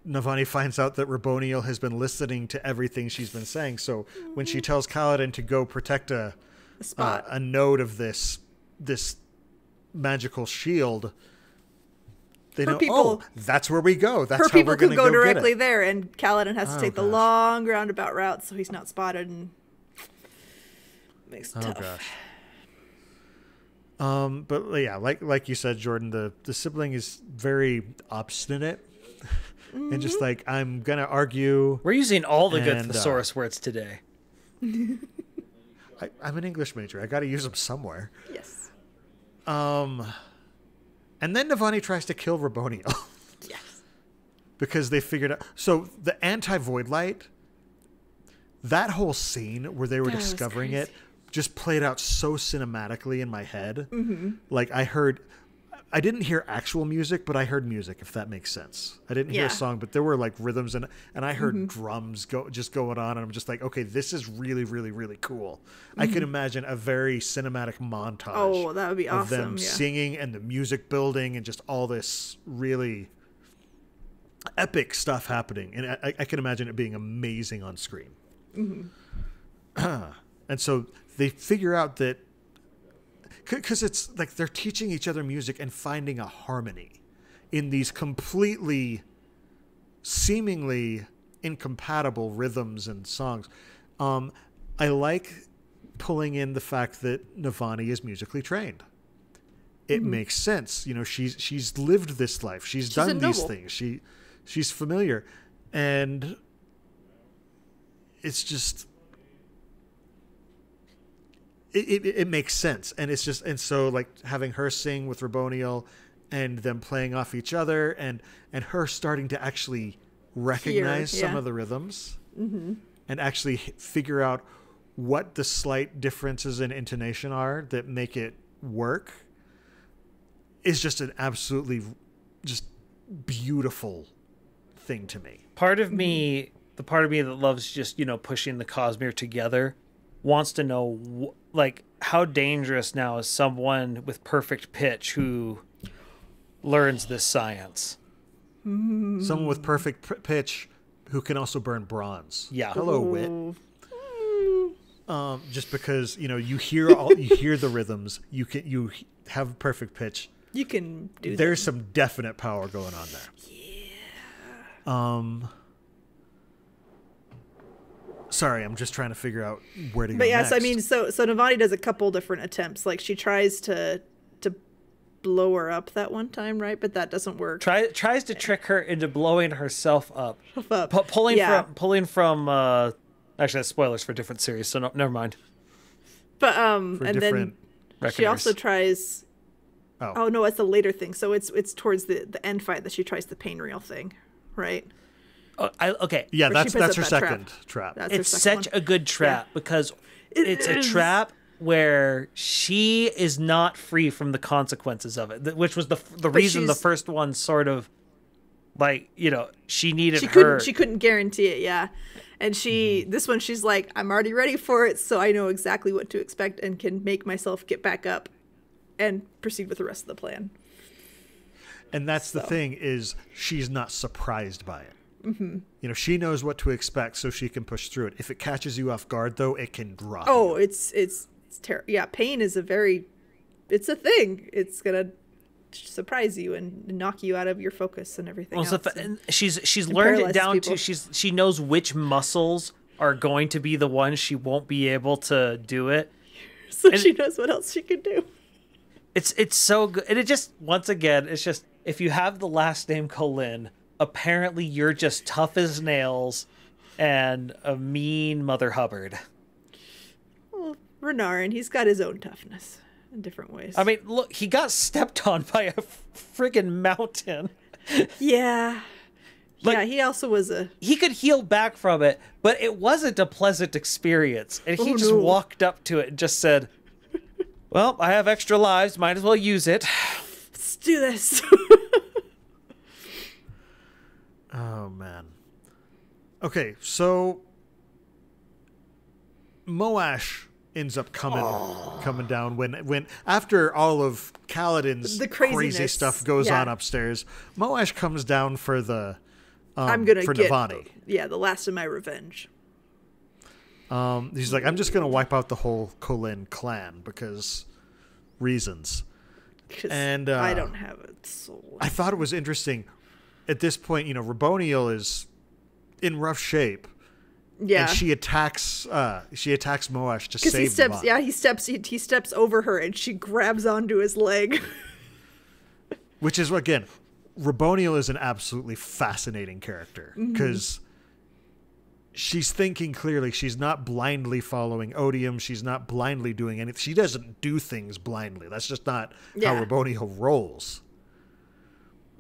Navani finds out that Rabonio has been listening to everything she's been saying. So when she tells Kaladin to go protect a node of this magical shield, they know, that's where we go. That's how we're going to
go directly
get it.
there, and Kaladin has to take the long roundabout route so he's not spotted, and makes it tough.
Gosh. But yeah, like you said, Jordan, the sibling is very obstinate and just like, I'm gonna argue.
We're using all the good thesaurus words today.
I'm an English major. I got to use them somewhere.
Yes.
And then Nivani tries to kill Rabonio.
Yes.
Because they figured out. So the anti-void light, that whole scene where they were discovering it just played out so cinematically in my head. Mm-hmm. Like I didn't hear actual music, but I heard music, if that makes sense. I didn't hear a song, but there were like rhythms and I heard drums going on, and I'm just like, okay, this is really, really, really cool. I can imagine a very cinematic montage.
Oh, that would be awesome.
Of them singing and the music building and just all this really epic stuff happening. And I can imagine it being amazing on screen. Mm-hmm. And so they figure out that, because it's like they're teaching each other music and finding a harmony in these completely, seemingly incompatible rhythms and songs. I like pulling in the fact that Navani is musically trained. It makes sense. She's lived this life. She's done these things. She's familiar. And it's just... It makes sense, and it's just, and so like having her sing with Rabonio and them playing off each other and her starting to actually recognize some of the rhythms and actually figure out what the slight differences in intonation are that make it work is just an absolutely just beautiful thing to me.
Part of me that loves just, pushing the Cosmere together wants to know, how dangerous now is someone with perfect pitch who learns this science?
Someone with perfect pitch who can also burn bronze.
Yeah.
Hello, Wit. Just because you hear the rhythms, you have perfect pitch.
You can do.
There's some definite power going on there.
Yeah.
Sorry, I'm just trying to figure out where to go.
But yes,
next.
I mean, so Navani does a couple different attempts. Like she tries to blow her up that one time, right? But that doesn't work.
Tries to trick her into blowing herself up.
Pulling
from. Actually, that's spoilers for a different series, so never mind.
But and then she also tries. Oh no, it's a later thing. So it's towards the end fight that she tries the pain reel thing, right?
Okay.
Yeah, that's her second trap.
It's such a good trap because it's a trap where she is not free from the consequences of it, which was the reason the first one sort of like, you know, she needed
she couldn't guarantee it. Yeah. And this one, she's like, I'm already ready for it. So I know exactly what to expect and can make myself get back up and proceed with the rest of the plan.
And that's the thing, is she's not surprised by it. Mm-hmm. You know, she knows what to expect, so she can push through it. If it catches you off guard, though, it can drop.
Oh, it's terrible. Yeah, pain is it's a thing. It's gonna surprise you and knock you out of your focus and everything else.
And she's learned it down to she knows which muscles are going to be the ones she won't be able to do it.
So she knows what else she can do.
It's so good. And it just, once again, it's just, if you have the last name Kalin, apparently you're just tough as nails and a mean Mother Hubbard.
Well, Renarin, he's got his own toughness in different ways.
I mean, look, he got stepped on by a friggin' mountain.
Yeah. Like, yeah, he also was
he could heal back from it, but it wasn't a pleasant experience. And he just walked up to it and just said, well, I have extra lives, might as well use it.
Let's do this.
Oh, man. Okay, so Moash ends up coming down when after all of Kaladin's crazy stuff goes on upstairs. Moash comes down for the
I'm gonna
for
get
Nivani.
The last of my revenge.
He's like, I'm just gonna wipe out the whole Kalin clan because reasons. And
I don't have a soul.
I thought it was interesting. At this point, you know, Rabonio is in rough shape. Yeah. And she attacks Moash to save Nivani.
Yeah, he steps over her and she grabs onto his leg.
Which is, again, Rabonio is an absolutely fascinating character because she's thinking clearly. She's not blindly following Odium. She's not blindly doing anything. She doesn't do things blindly. That's just not how Rabonio rolls.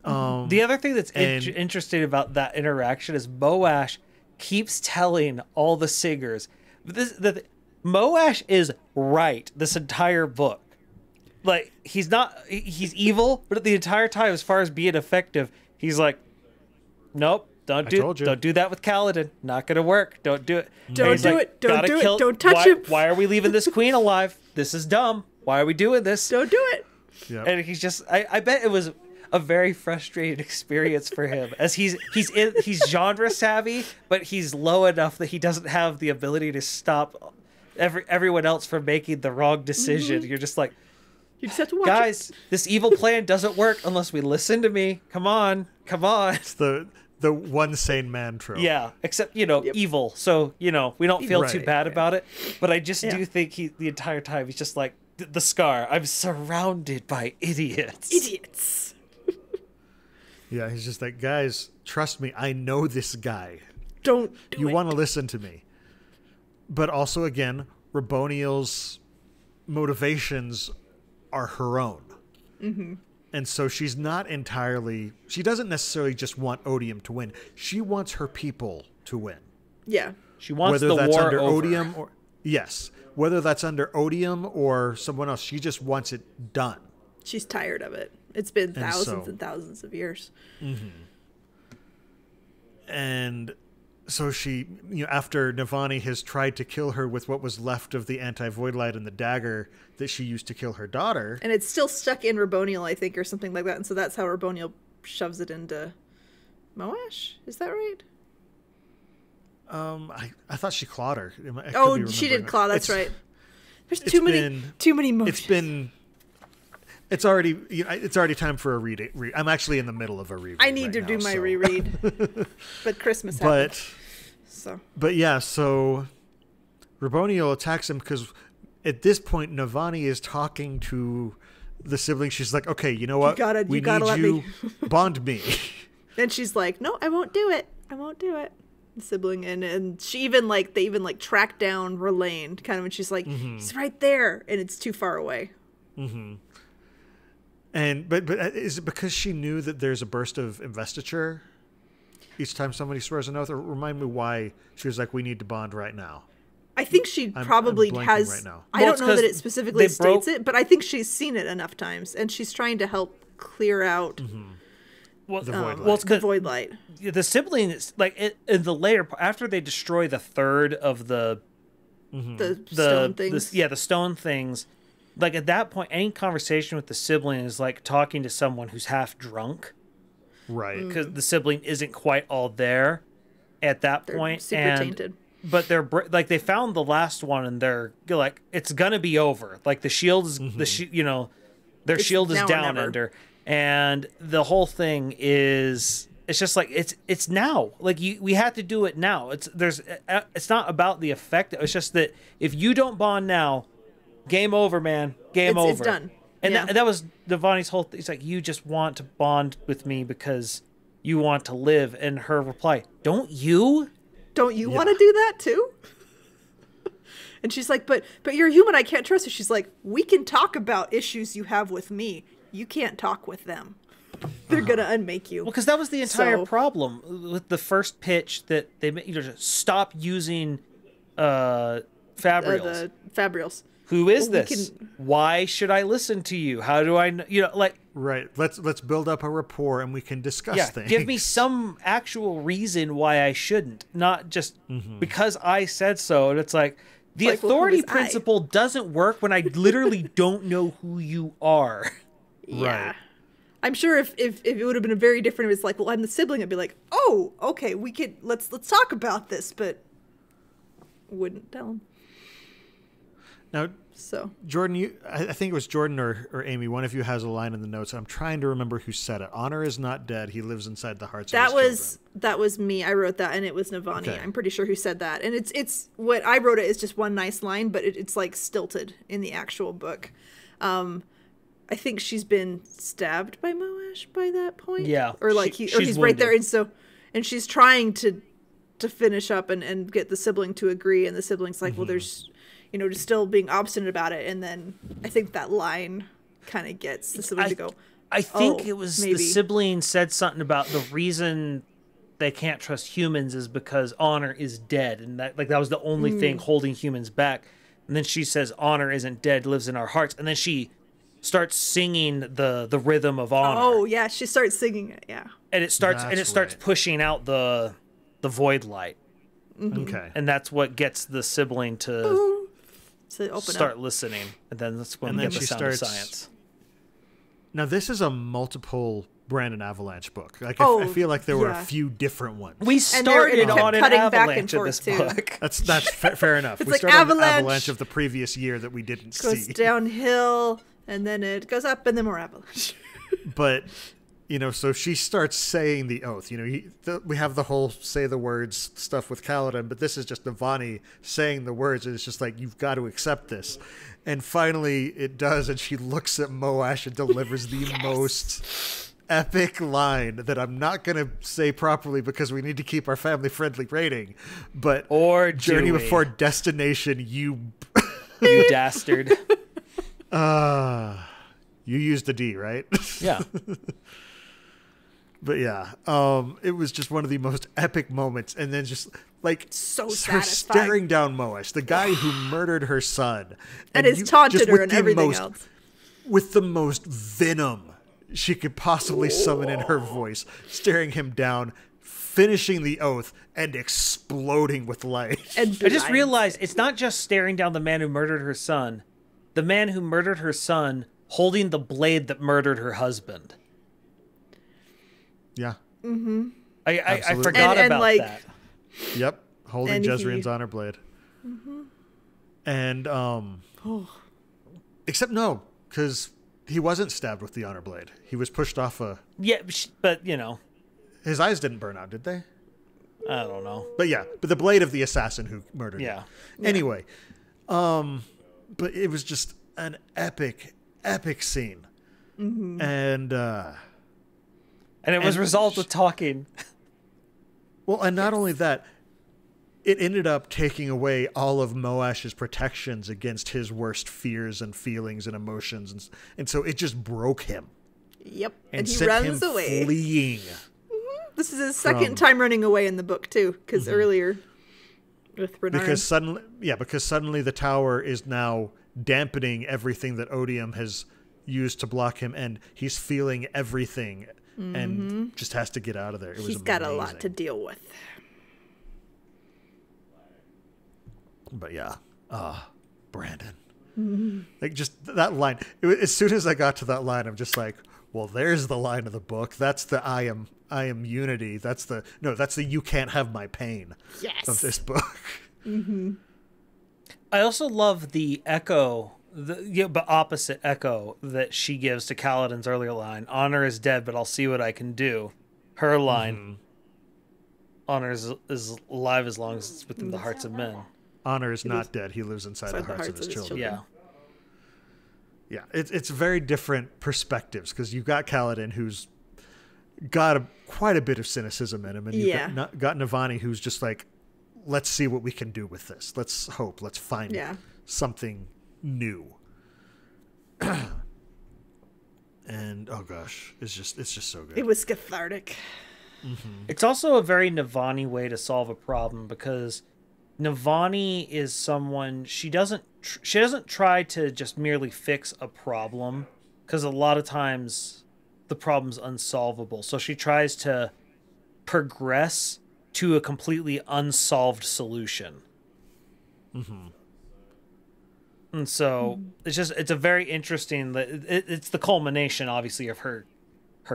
The other thing that's interesting about that interaction is Moash keeps telling all the singers Moash is right this entire book. Like, he's evil, but the entire time, as far as being effective, he's like, nope, don't do that with Kaladin. Not gonna work. Don't do it.
Don't do it. Don't touch him.
Why are we leaving this queen alive? This is dumb. Why are we doing this?
Don't do it.
Yep.
And he's just, I bet it was a very frustrating experience for him, as he's genre savvy, but he's low enough that he doesn't have the ability to stop everyone else from making the wrong decision. You're just like,
you just have to watch
guys, this evil plan doesn't work unless we listen to me. Come on.
It's the one sane man trope.
Yeah, except, evil. So, we don't feel too bad about it. But I just do think the entire time he's just like, the Scar, I'm surrounded by idiots.
Yeah, he's just like, guys, trust me, I know this guy.
Don't do
You
it.
want to listen to me. But also, again, Rabonio's motivations are her own. Mm-hmm. And so she doesn't necessarily just want Odium to win. She wants her people to win.
Yeah.
She wants
whether
the
that's
war
under
over.
Odium or yes. Whether that's under Odium or someone else, she just wants it done.
She's tired of it. It's been thousands and thousands of years.
Mm-hmm. And so she, after Navani has tried to kill her with what was left of the anti-void light and the dagger that she used to kill her daughter.
And it's still stuck in Rabonio, I think, or something like that. And so that's how Rabonio shoves it into Moash. Is that right?
I thought she clawed her.
She did claw. That's right. There's too many motions.
It's already time for a read. I'm actually in the middle of a reread.
I need to do my reread, but Christmas happened. So
Rabonio attacks him because at this point Navani is talking to the siblings. She's like, "Okay, you know what?
You gotta let me
bond me."
And she's like, "No, I won't do it. I won't do it." The sibling and she they track down Relaine kind of, and she's like, "He's right there," and it's too far away.
Mm-hmm. And but is it because she knew that there's a burst of investiture each time somebody swears an oath? Or remind me why she was like, we need to bond right now.
I think she probably
blanking
has.
right now.
I don't know that it specifically states it, but I think she's seen it enough times, and she's trying to help clear out the void light.
The siblings, like in the later after they destroy the third of the
stone things.
The stone things. Like at that point, any conversation with the sibling is like talking to someone who's half drunk,
right?
Because the sibling isn't quite all there at that point,
super tainted.
But they're like they found the last one, and they're like, it's gonna be over. Like the shield is their shield is down under, and the whole thing is it's just like it's now. Like we have to do it now. It's not about the effect. It's just that if you don't bond now, game over, man. Game over.
It's done.
And that was Navani's whole thing. It's like, you just want to bond with me because you want to live. And her reply, don't you?
Don't you want to do that too? And she's like, but you're human. I can't trust you. She's like, we can talk about issues you have with me. You can't talk with them. They're going to unmake you.
Well, because that was the entire problem with the first pitch that they made. Just stop using Fabrials.
The Fabrials.
Who is this? Why should I listen to you? How do I know?
Right. Let's build up a rapport and we can discuss things.
Give me some actual reason why I shouldn't, not just because I said so. And it's like the authority principle doesn't work when I literally don't know who you are.
Yeah. Right. I'm sure if it would have been very different, if it's like, well, I'm the sibling, I'd be like, oh, okay, we could let's talk about this, but wouldn't tell him.
Now, Jordan, I think it was Jordan or Amy, one of you has a line in the notes. I'm trying to remember who said it. Honor is not dead. He lives inside the hearts of his children.
That was me. I wrote that, and it was Navani. Okay. I'm pretty sure who said that. And it's what I wrote it is just one nice line, but it's like stilted in the actual book. I think she's been stabbed by Moash by that point.
Yeah.
Or like he's wounded. Right there. And she's trying to finish up and get the sibling to agree, and the sibling's like, well, there's just still being obstinate about it, and then I think that line kind of gets the sibling to go.
I think it was maybe. The sibling said something about the reason they can't trust humans is because honor is dead, and that was the only thing holding humans back. And then she says, "Honor isn't dead; lives in our hearts." And then she starts singing the rhythm of honor.
Oh yeah, she starts singing it. Yeah,
and it starts pushing out the void light.
Okay,
and that's what gets the sibling to start listening, and then that's when we get the sound of science.
Now, this is a multiple Brandon Avalanche book. I feel like there were a few different ones.
We started on an Avalanche of this book.
That's fair enough.
It's
we
like
started
Avalanche,
on an Avalanche of the previous year that we didn't see.
Goes downhill, and then it goes up, and then more Avalanche.
But so she starts saying the oath. We have the whole say the words stuff with Kaladin, but this is just Nivani saying the words, and it's just like, you've got to accept this. And finally it does, and she looks at Moash and delivers the most epic line that I'm not going to say properly because we need to keep our family-friendly rating. But Journey Before Destination, you
dastard.
You used a D, right?
Yeah.
But yeah, it was just one of the most epic moments. And then just like
so
her staring down Moash, the guy who murdered her son.
And has taunted her and everything else.
With the most venom she could possibly summon in her voice, staring him down, finishing the oath, and exploding with light.
I just realized it's not just staring down the man who murdered her son. The man who murdered her son holding the blade that murdered her husband.
Yeah.
Mm-hmm.
I forgot about that.
Yep. Holding Jezreen's honor blade.
Mm-hmm.
And, except no, because he wasn't stabbed with the honor blade. He was pushed off a...
Yeah, but,
his eyes didn't burn out, did they?
I don't know.
But the blade of the assassin who murdered him. Anyway, but it was just an epic scene.
Mm-hmm.
And it was resolved with talking.
Well, and not only that, it ended up taking away all of Moash's protections against his worst fears and feelings and emotions. And so it just broke him.
Yep.
And
he runs away.
Fleeing.
Mm-hmm. This is his second time running away in the book, too, because earlier With Renarin.
Because suddenly the tower is now dampening everything that Odium has used to block him, and he's feeling everything and just has to get out of there.
He's got a lot to deal with.
But yeah, Brandon. Like, just that line. As soon as I got to that line, I'm just like, well, there's the line of the book. That's the I am unity. That's the you can't have my pain.
Yes.
Of this book.
I also love the echo, but opposite echo that she gives to Kaladin's earlier line. Honor is dead, but I'll see what I can do. Her line. Honor is alive as long as it's within the hearts of men.
Honor is not dead. He lives inside the hearts of his children.
Yeah.
Yeah, it's very different perspectives, because you've got Kaladin, who's got quite a bit of cynicism in him, and you've got Navani, who's just like, let's see what we can do with this. Let's hope. Let's find something new. And oh gosh, it's just so good.
It was cathartic.
It's also a very Navani way to solve a problem, because Navani is someone, she doesn't try to just merely fix a problem, because a lot of times the problem's unsolvable. So she tries to progress to a completely unsolved solution. And so it's a very interesting, it's the culmination obviously of her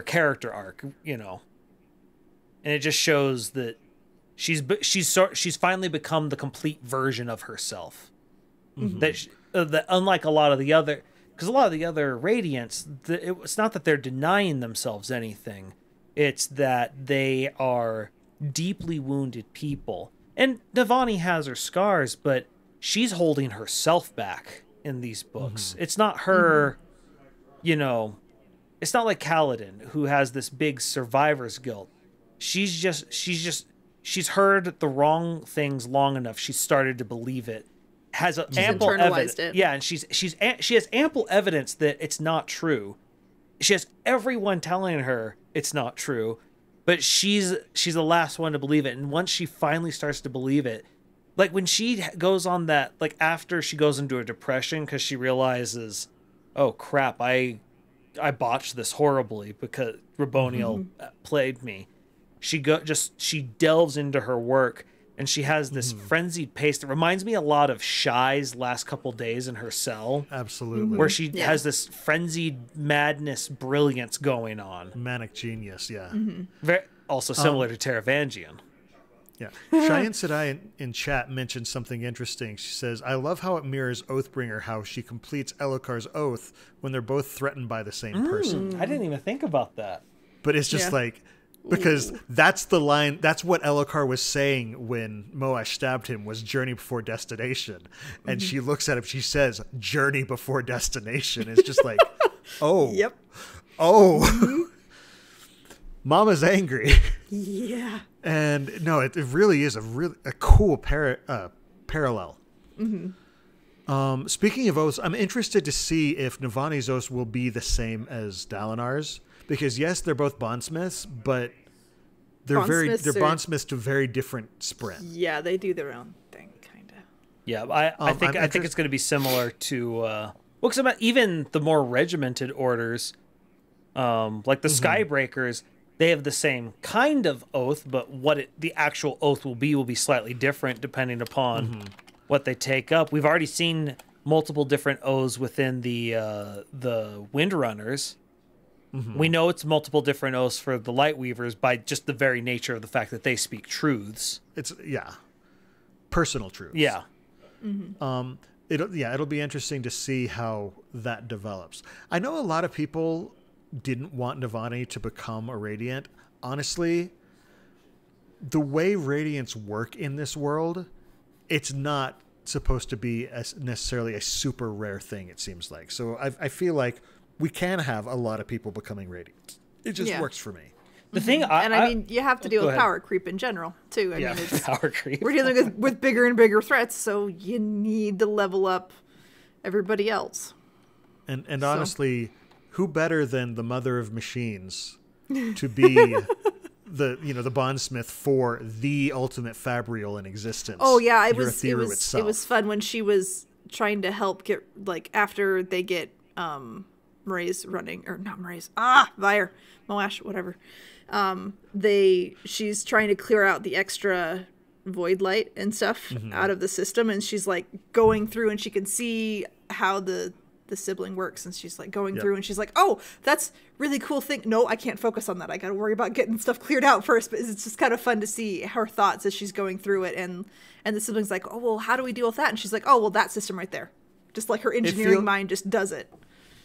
character arc, you know, and it just shows that she's finally become the complete version of herself. That unlike a lot of the other, because a lot of the other Radiants, it's not that they're denying themselves anything, it's that they are deeply wounded people. And Nivani has her scars, but she's holding herself back in these books. It's not her, you know, it's not like Kaladin, who has this big survivor's guilt. She's heard the wrong things long enough. She's started to believe it. Has ample evidence. Yeah, and she has ample evidence that it's not true. She has everyone telling her it's not true, but she's the last one to believe it. And once she finally starts to believe it, like when she goes on that, like after she goes into a depression because she realizes, oh crap, I botched this horribly because Rabonio played me. She delves into her work, and she has this frenzied pace that reminds me a lot of Shy's last couple days in her cell.
Absolutely.
Where she has this frenzied madness brilliance going on.
Manic genius, yeah.
Also similar to Taravangian.
Yeah. Cheyenne Sedai in chat mentioned something interesting. She says, I love how it mirrors Oathbringer, how she completes Elokar's oath when they're both threatened by the same person.
I didn't even think about that.
But it's just like, because that's the line, that's what Elokar was saying when Moash stabbed him, was journey before destination. And she looks at him, she says, journey before destination. It's just like, oh.
Yep.
Oh. Mama's angry.
Yeah.
And no, it really is a cool parallel. Speaking of oaths, I'm interested to see if Navani's oaths will be the same as Dalinar's. Because yes, they're both bondsmiths, but they're bondsmiths to very different sprint.
Yeah, they do their own thing, kind of.
Yeah, I think it's going to be similar to even the more regimented orders, like the Skybreakers. They have the same kind of oath, but the actual oath will be slightly different depending upon what they take up. We've already seen multiple different oaths within the Windrunners. We know it's multiple different oaths for the Lightweavers by just the very nature of the fact that they speak truths.
It's personal truths.
Yeah.
It'll be interesting to see how that develops. I know a lot of people didn't want Navani to become a Radiant. Honestly, the way Radiants work in this world, it's not supposed to be necessarily a super rare thing, it seems like. So I feel like we can have a lot of people becoming Radiant. It just works for me.
The thing,
I mean, you have to deal with power creep in general too. I mean, it's,
power creep.
We're dealing with bigger and bigger threats, so you need to level up everybody else.
And honestly, who better than the mother of machines to be the bondsmith for the ultimate fabrial in existence.
Oh yeah, it
Urithiru itself.
was fun when she was trying to help get, like, after they get Murray's running, or not Murray's, Vire, Moash, whatever. She's trying to clear out the extra void light and stuff out of the system, and she's like going through, and she can see how the sibling works, and she's like going through, and she's like, oh, that's really cool thing. No, I can't focus on that. I gotta worry about getting stuff cleared out first. But it's just kind of fun to see her thoughts as she's going through it, and the sibling's like, oh, well, how do we deal with that? And she's like, oh, well, that system right there. Just like her engineering mind just does it.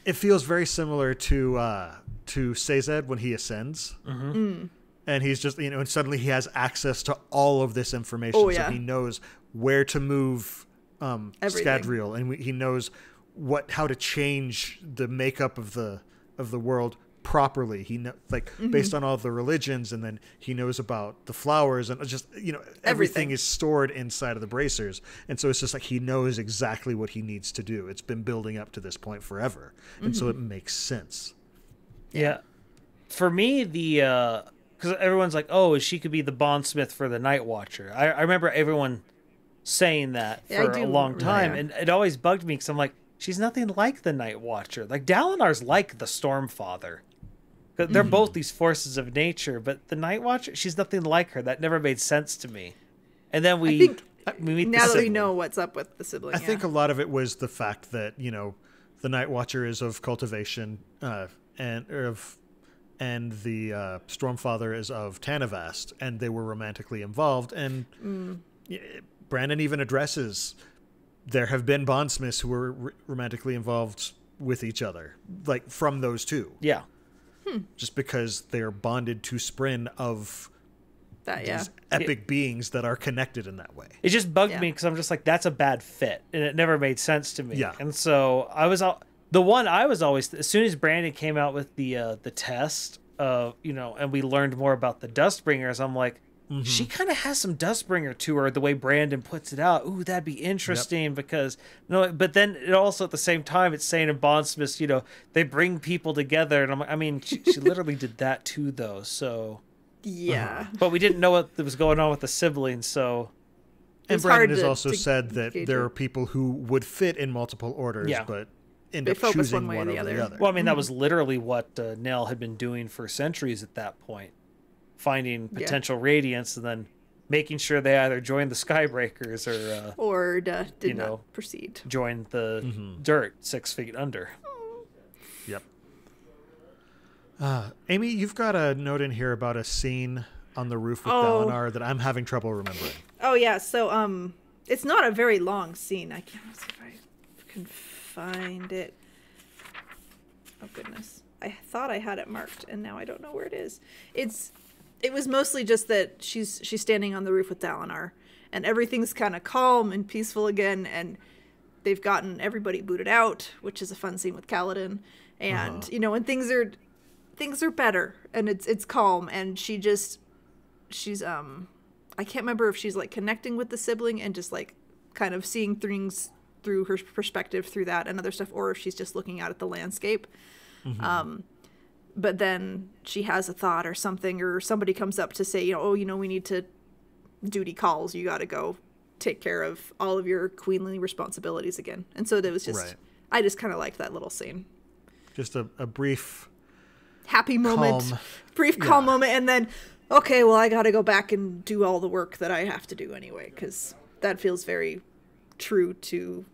It feels very similar to Sazed when he ascends. And he's just, and suddenly he has access to all of this information.
Oh, yeah.
So he knows where to move Scadrial, and he knows how to change the makeup of the world properly. He based on all the religions, and then he knows about the flowers, and just everything is stored inside of the bracers, and so it's just like he knows exactly what he needs to do. It's been building up to this point forever, and so it makes sense.
Yeah, for me, because everyone's like, oh, she could be the bondsmith for the Night Watcher. I remember everyone saying that for a long time, and it always bugged me because I'm like, she's nothing like the Night Watcher. Like, Dalinar's like the Stormfather. They're both these forces of nature, but the Night Watcher, she's nothing like her. That never made sense to me. And then we meet
now that we know what's up with the sibling.
I think a lot of it was the fact that, the Night Watcher is of cultivation, and the Stormfather is of Tanavast, and they were romantically involved. And Brandon even addresses there have been bondsmiths who were romantically involved with each other, like from those two.
Yeah.
Just because they're bonded to Sprin of these epic beings that are connected in that way.
It just bugged me because I'm just like, that's a bad fit, and it never made sense to me.
Yeah.
And so I was always, as soon as Brandon came out with the test, and we learned more about the Dustbringers, I'm like, she kind of has some Dustbringer to her, the way Brandon puts it out. Ooh, that'd be interesting because but then it also at the same time it's saying in Bondsmiths, they bring people together, and I mean, she literally did that too, though. So
yeah,
but we didn't know what was going on with the siblings, so.
And Brandon has also said that there are people who would fit in multiple orders, but end up choosing one over the other.
Well, I mean, that was literally what Nell had been doing for centuries at that point. Finding potential radiants and then making sure they either joined the Skybreakers
or did not proceed.
Join the dirt 6 feet under.
Yep. Amy, you've got a note in here about a scene on the roof with Dalinar that I'm having trouble remembering.
Oh yeah, so it's not a very long scene. I can't see if I can find it. Oh goodness, I thought I had it marked, and now I don't know where it is. It was mostly just that she's standing on the roof with Dalinar, and everything's kind of calm and peaceful again, and they've gotten everybody booted out, which is a fun scene with Kaladin, and when things are better and it's calm, and she's I can't remember if she's like connecting with the sibling and just like kind of seeing things through her perspective through that and other stuff, or if she's just looking out at the landscape. But then she has a thought or something, or somebody comes up to say, we need to duty calls. You got to go take care of all of your queenly responsibilities again. And so there was just, I just kind of liked that little scene.
Just a brief
happy moment, calm moment. And then, okay, well, I got to go back and do all the work that I have to do anyway, because that feels very true to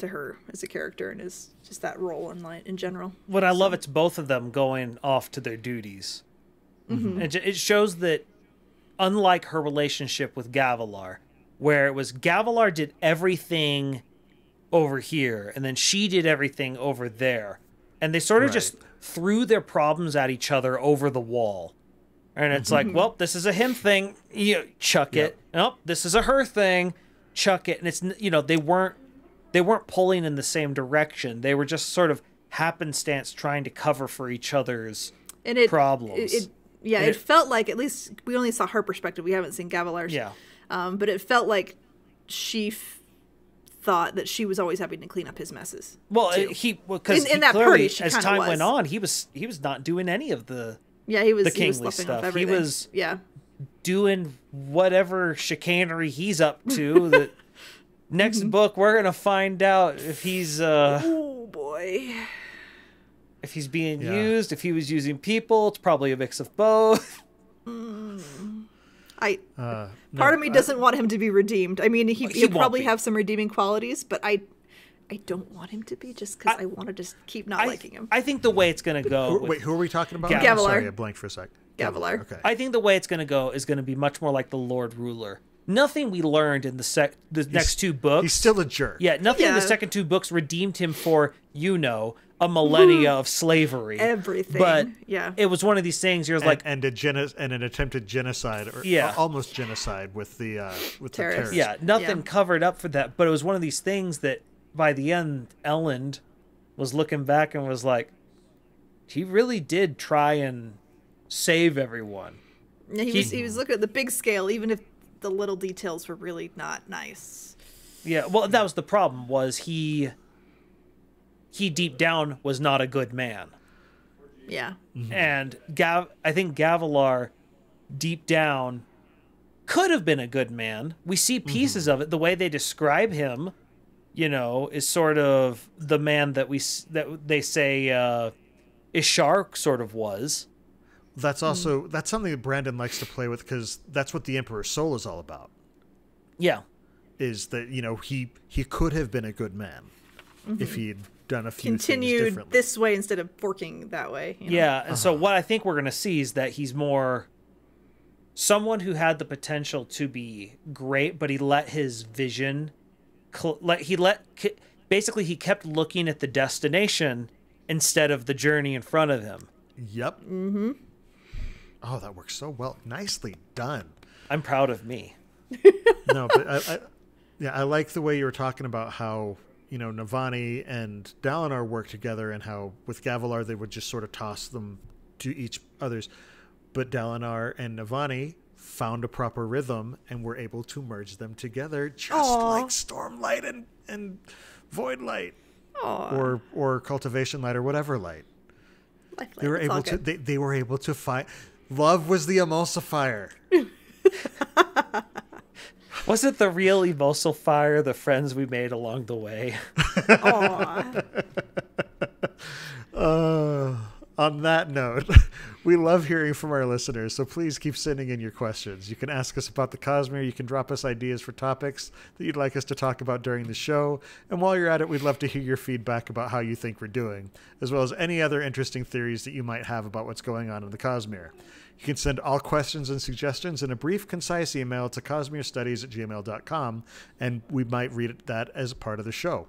her as a character and is just that role in general.
What I love, it's both of them going off to their duties. It shows that, unlike her relationship with Gavilar, where it was Gavilar did everything over here and then she did everything over there, and they sort of just threw their problems at each other over the wall. And it's like, well, this is a him thing, chuck it. Oh, this is a her thing, chuck it. And it's, they weren't pulling in the same direction. They were just sort of happenstance trying to cover for each other's problems.
It felt like, at least we only saw her perspective. We haven't seen Gavilar's.
Yeah.
But it felt like she thought that she was always having to clean up his messes.
Well, because
in that party, she
as time went on, he was not doing any of the
Yeah, he was
the
he was
kingly
sloughing off
stuff. He
everything.
was
Yeah.
doing whatever chicanery he's up to. That next book we're gonna find out if he's
Oh boy.
if he's being used, if he was using people. It's probably a mix of both.
Part of me doesn't want him to be redeemed. I mean, he'll
won't
probably
be.
have some redeeming qualities, but I don't want him to be, just because I want to just keep not liking him.
I think the way it's gonna go.
Who are we talking about?
Gavilar.
Sorry, I blanked for a sec.
Gavilar.
Okay.
I think the way it's going to go is going to be much more like the Lord Ruler. Nothing we learned in the next two books.
He's still a jerk.
Yeah, nothing in the second two books redeemed him for, a millennia of slavery.
Everything.
But
yeah,
it was one of these things. You're like,
and an attempted genocide, or almost genocide with the terrorists.
Yeah, nothing covered up for that. But it was one of these things that by the end, Elend was looking back and was like, he really did try and save everyone.
Yeah, he was looking at the big scale, even if the little details were really not nice.
Yeah, well, that was the problem. Was he deep down was not a good man.
Yeah,
and I think Gavilar deep down could have been a good man. We see pieces of it. The way they describe him, is sort of the man that they say Ishar sort of was.
That's also that's something that Brandon likes to play with, because that's what the Emperor's Soul is all about.
Yeah,
is that he could have been a good man if he had done a few things
continued
differently.
this way instead of forking that way.
Yeah, and so what I think we're gonna see is that he's more someone who had the potential to be great, but he let his vision, basically he kept looking at the destination instead of the journey in front of him.
Yep. Oh, that works so well. Nicely done.
I'm proud of me.
No, but I like the way you were talking about how, Navani and Dalinar work together, and how with Gavilar they would just sort of toss them to each other's. But Dalinar and Navani found a proper rhythm and were able to merge them together, just like Stormlight and Void Light. Or Cultivation Light, or whatever light. They were able to. They were able to find. Love was the emulsifier.
Was it the real emulsifier? The friends we made along the way.
On that note, we love hearing from our listeners, so please keep sending in your questions. You can ask us about the Cosmere. You can drop us ideas for topics that you'd like us to talk about during the show. And while you're at it, we'd love to hear your feedback about how you think we're doing, as well as any other interesting theories that you might have about what's going on in the Cosmere. You can send all questions and suggestions in a brief, concise email to cosmerestudies@gmail.com, and we might read that as a part of the show.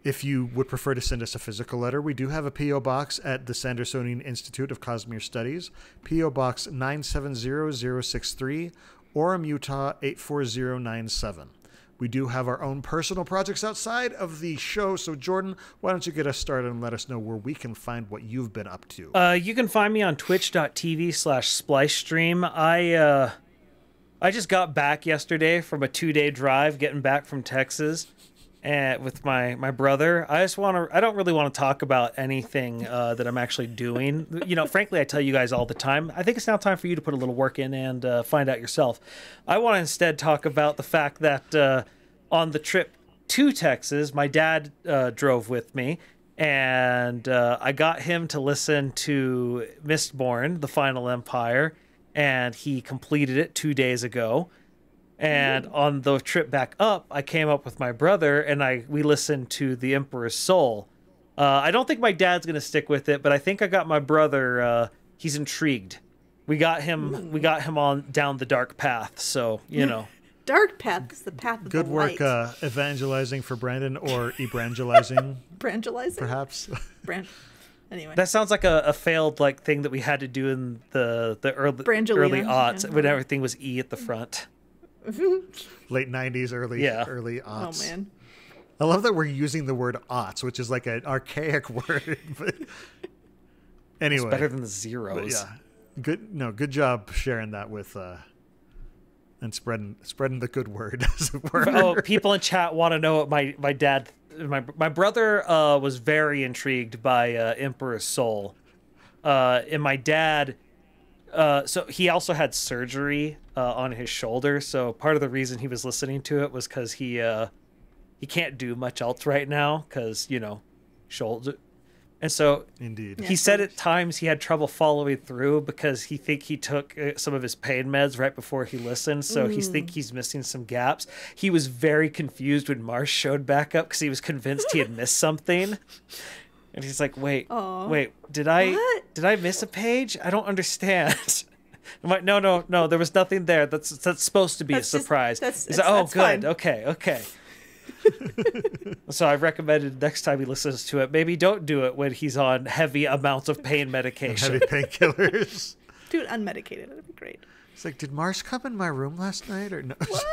If you would prefer to send us a physical letter, we do have a P.O. Box at the Sandersonian Institute of Cosmere Studies, P.O. Box 970063, Orem, Utah 84097. We do have our own personal projects outside of the show, so Jordan, why don't you get us started and let us know where we can find what you've been up to?
You can find me on twitch.tv/splicestream. I just got back yesterday from a 2-day drive, getting back from Texas. And with my brother, I don't really want to talk about anything that I'm actually doing. Frankly, I tell you guys all the time, I think it's now time for you to put a little work in and find out yourself. I want to instead talk about the fact that on the trip to Texas, my dad drove with me, and I got him to listen to Mistborn, The Final Empire, and he completed it 2 days ago. And on the trip back up, I came up with my brother, and we listened to The Emperor's Soul. I don't think my dad's going to stick with it, but I think I got my brother. He's intrigued. We got him on down the dark path. So
dark path is the path of
good
the
work,
light.
Evangelizing for Brandon, or evangelizing,
Brangelizing,
perhaps.
Anyway,
that sounds like a failed thing that we had to do in the early aughts when everything was E at the front.
Late 90s, early aughts.
Oh man,
I love that we're using the word aughts, which is like an archaic word. But anyway,
it's better than the zeros.
But yeah, good job sharing that with and spreading the good word, as it were.
Oh, people in chat want to know what my brother was very intrigued by Emperor's Soul, and my dad So he also had surgery on his shoulder. So part of the reason he was listening to it was because he can't do much else right now because, shoulder. And so
Indeed.
he said at times he had trouble following through because he took some of his pain meds right before he listened. So he's missing some gaps. He was very confused when Marsh showed back up because he was convinced he had missed something. And he's like, wait, did I miss a page? I don't understand. I'm like, no, there was nothing there. That's supposed to be a surprise. He's like, oh, good. Fine. Okay. So I recommended next time he listens to it, maybe don't do it when he's on heavy amounts of pain medication.
Heavy painkillers.
Do it unmedicated. That'd be great.
It's like, did Marsh come in my room last night or no?
What?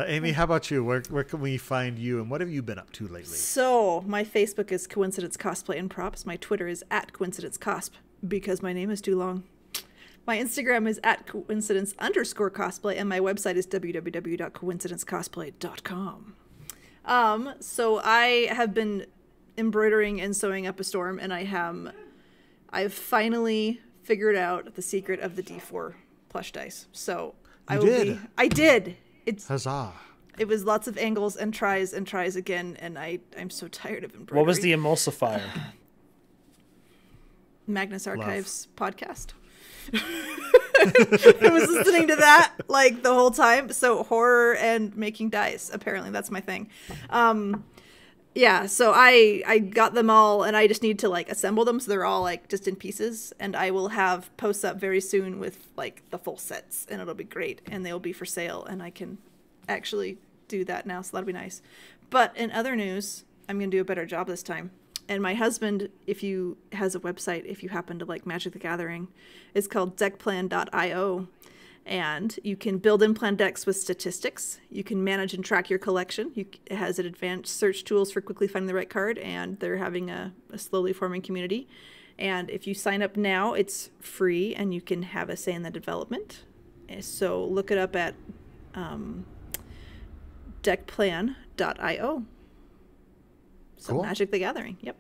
Amy, how about you? Where can we find you, and what have you been up to lately?
So my Facebook is Coincidence Cosplay and Props. My Twitter is @CoincidenceCosp because my name is too long. My Instagram is @coincidence_cosplay, and my website is www.coincidencecosplay.com. So I have been embroidering and sewing up a storm, and I've finally figured out the secret of the D4 plush dice. So I did.
Huzzah.
It was lots of angles and tries again, and I'm so tired of embroidery.
What was the emulsifier?
Magnus Archives podcast. I was listening to that like the whole time. So horror and making dice, apparently that's my thing. Yeah, so I got them all, and I just need to like assemble them so they're all like just in pieces, and I will have posts up very soon with like the full sets, and it'll be great, and they'll be for sale, and I can actually do that now, so that'll be nice. But in other news, I'm gonna do a better job this time. And my husband, has a website, if you happen to like Magic the Gathering, it's called deckplan.io. And you can build and plan decks with statistics. You can manage and track your collection. It has advanced search tools for quickly finding the right card, and they're having a slowly forming community. And if you sign up now, it's free, and you can have a say in the development. So look it up at deckplan.io. So cool. Magic the Gathering, yep.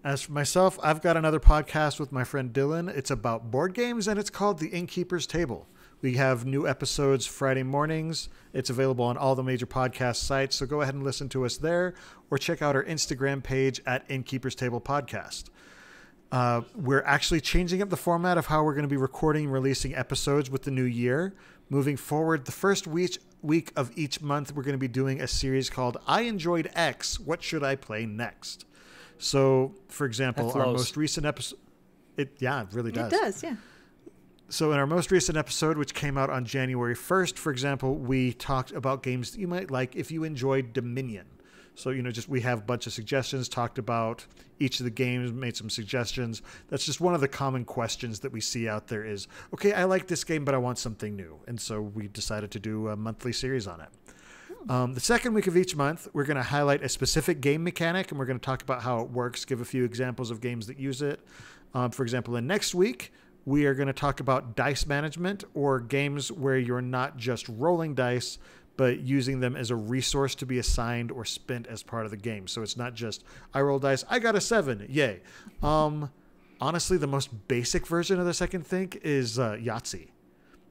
As for myself, I've got another podcast with my friend Dylan. It's about board games, and it's called The Innkeeper's Table. We have new episodes Friday mornings. It's available on all the major podcast sites, so go ahead and listen to us there, or check out our Instagram page at Innkeeper's Table Podcast. We're actually changing up the format of how we're going to be recording and releasing episodes with the new year. Moving forward, the first week of each month, we're going to be doing a series called I Enjoyed X, What Should I Play Next? So, for example, our most recent episode... it really does.
It does, yeah.
So in our most recent episode, which came out on January 1st, for example, we talked about games that you might like if you enjoyed Dominion. So, we have a bunch of suggestions, talked about each of the games, made some suggestions. That's just one of the common questions that we see out there is, okay, I like this game, but I want something new. And so we decided to do a monthly series on it. The second week of each month, we're going to highlight a specific game mechanic, and we're going to talk about how it works, give a few examples of games that use it. For example, in next week, we are going to talk about dice management, or games where you're not just rolling dice, but using them as a resource to be assigned or spent as part of the game. So it's not just, I roll dice, I got a 7, yay. Honestly, the most basic version of this I can think is Yahtzee.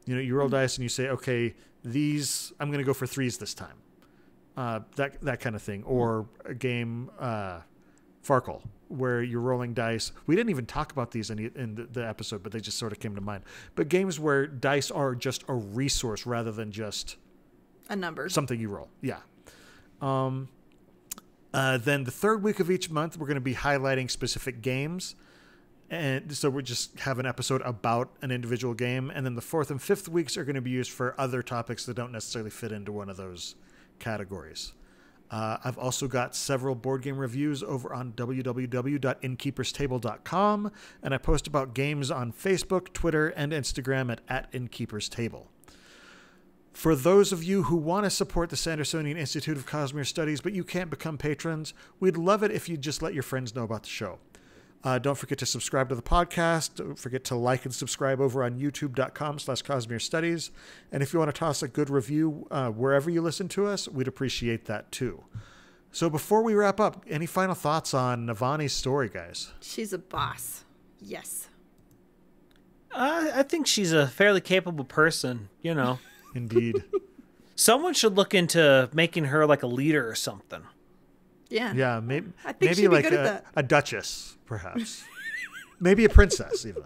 You roll dice and you say, okay, these, I'm going to go for 3s this time. That kind of thing. Or a game, Farkle, where you're rolling dice. We didn't even talk about these in the episode, but they just sort of came to mind. But games where dice are just a resource rather than just
a number.
Something you roll. Yeah. Then the third week of each month, we're going to be highlighting specific games. And so we just have an episode about an individual game. And then the fourth and fifth weeks are going to be used for other topics that don't necessarily fit into one of those categories. I've also got several board game reviews over on www.innkeeperstable.com. And I post about games on Facebook, Twitter, and Instagram at @innkeeperstable. For those of you who want to support the Sandersonian Institute of Cosmere Studies, but you can't become patrons, we'd love it if you'd just let your friends know about the show. Don't forget to subscribe to the podcast. Don't forget to like and subscribe over on youtube.com/Cosmere Studies. And if you want to toss a good review wherever you listen to us, we'd appreciate that too. So before we wrap up, any final thoughts on Navani's story, guys?
She's a boss. Yes.
I think she's a fairly capable person, you know.
Indeed.
Someone should look into making her like a leader or something.
Yeah.
Yeah,
I think
maybe
she'd be
like
good at that.
a duchess, perhaps. Maybe a princess, even.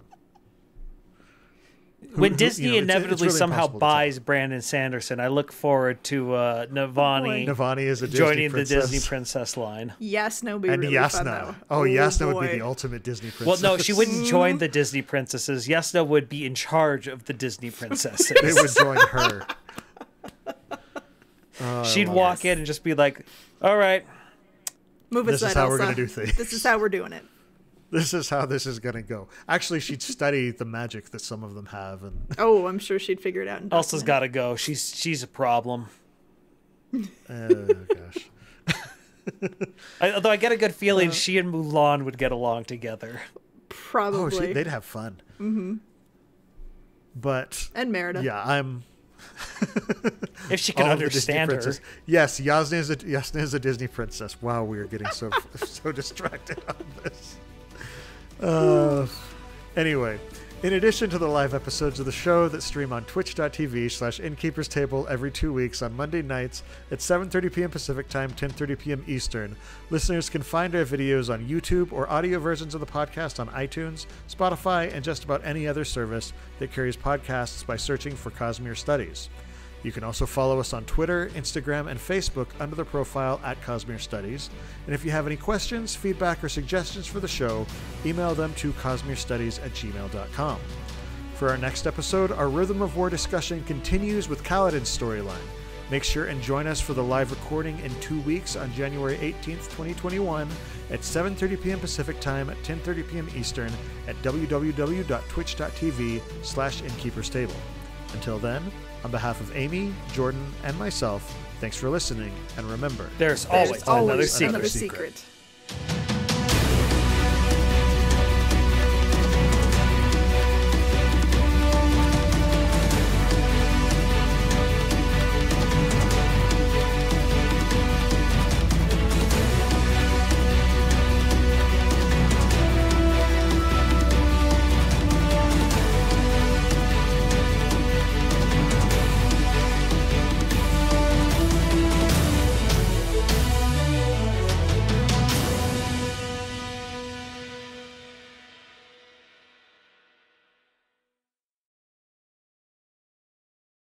When
Who-
Disney
you know, it's
inevitably
really
somehow
impossible to tell.
buys Brandon Sanderson, I look forward to Navani
Navani is a Disney
joining
princess.
the Disney princess line.
Yasna would be
And
really fun,
Yasna.
though.
Oh, Yasna would
boy.
be the ultimate Disney
Well,
princess.
no, she wouldn't join the Disney princesses. Yasna would be in charge of the Disney princesses.
They would join her.
She'd walk in and just be like, all right.
Move
This is
aside,
how we're
Elsa.
gonna do things.
This is how we're doing it.
This is how this is going to go. Actually, she'd study the magic that some of them have. And
Oh, I'm sure she'd figure it out. And
Elsa's
document
got to go. She's a problem.
gosh.
Although I get a good feeling she and Mulan would get along together.
it. Probably.
They'd have fun. Mm-hmm. But
And Merida.
yeah, I'm
If she can
all of the Disney
understand her.
princess. Yes, Yasna is a Disney princess. Wow, we are getting so so distracted on this. Anyway, in addition to the live episodes of the show that stream on twitch.tv/Innkeeper's Table every 2 weeks on Monday nights at 7:30 p.m. Pacific Time, 10:30 p.m. Eastern, listeners can find our videos on YouTube or audio versions of the podcast on iTunes, Spotify, and just about any other service that carries podcasts by searching for Cosmere Studies. You can also follow us on Twitter, Instagram, and Facebook under the profile @Cosmere Studies. And if you have any questions, feedback, or suggestions for the show, email them to cosmerestudies@gmail.com. For our next episode, our Rhythm of War discussion continues with Kaladin's storyline. Make sure and join us for the live recording in 2 weeks on January 18th, 2021 at 7:30 p.m. Pacific Time at 10:30 p.m. Eastern at www.twitch.tv/InnkeepersTable. Until then, on behalf of Amy, Jordan, and myself, thanks for listening, and remember,
There's
There's
always another secret.
another secret.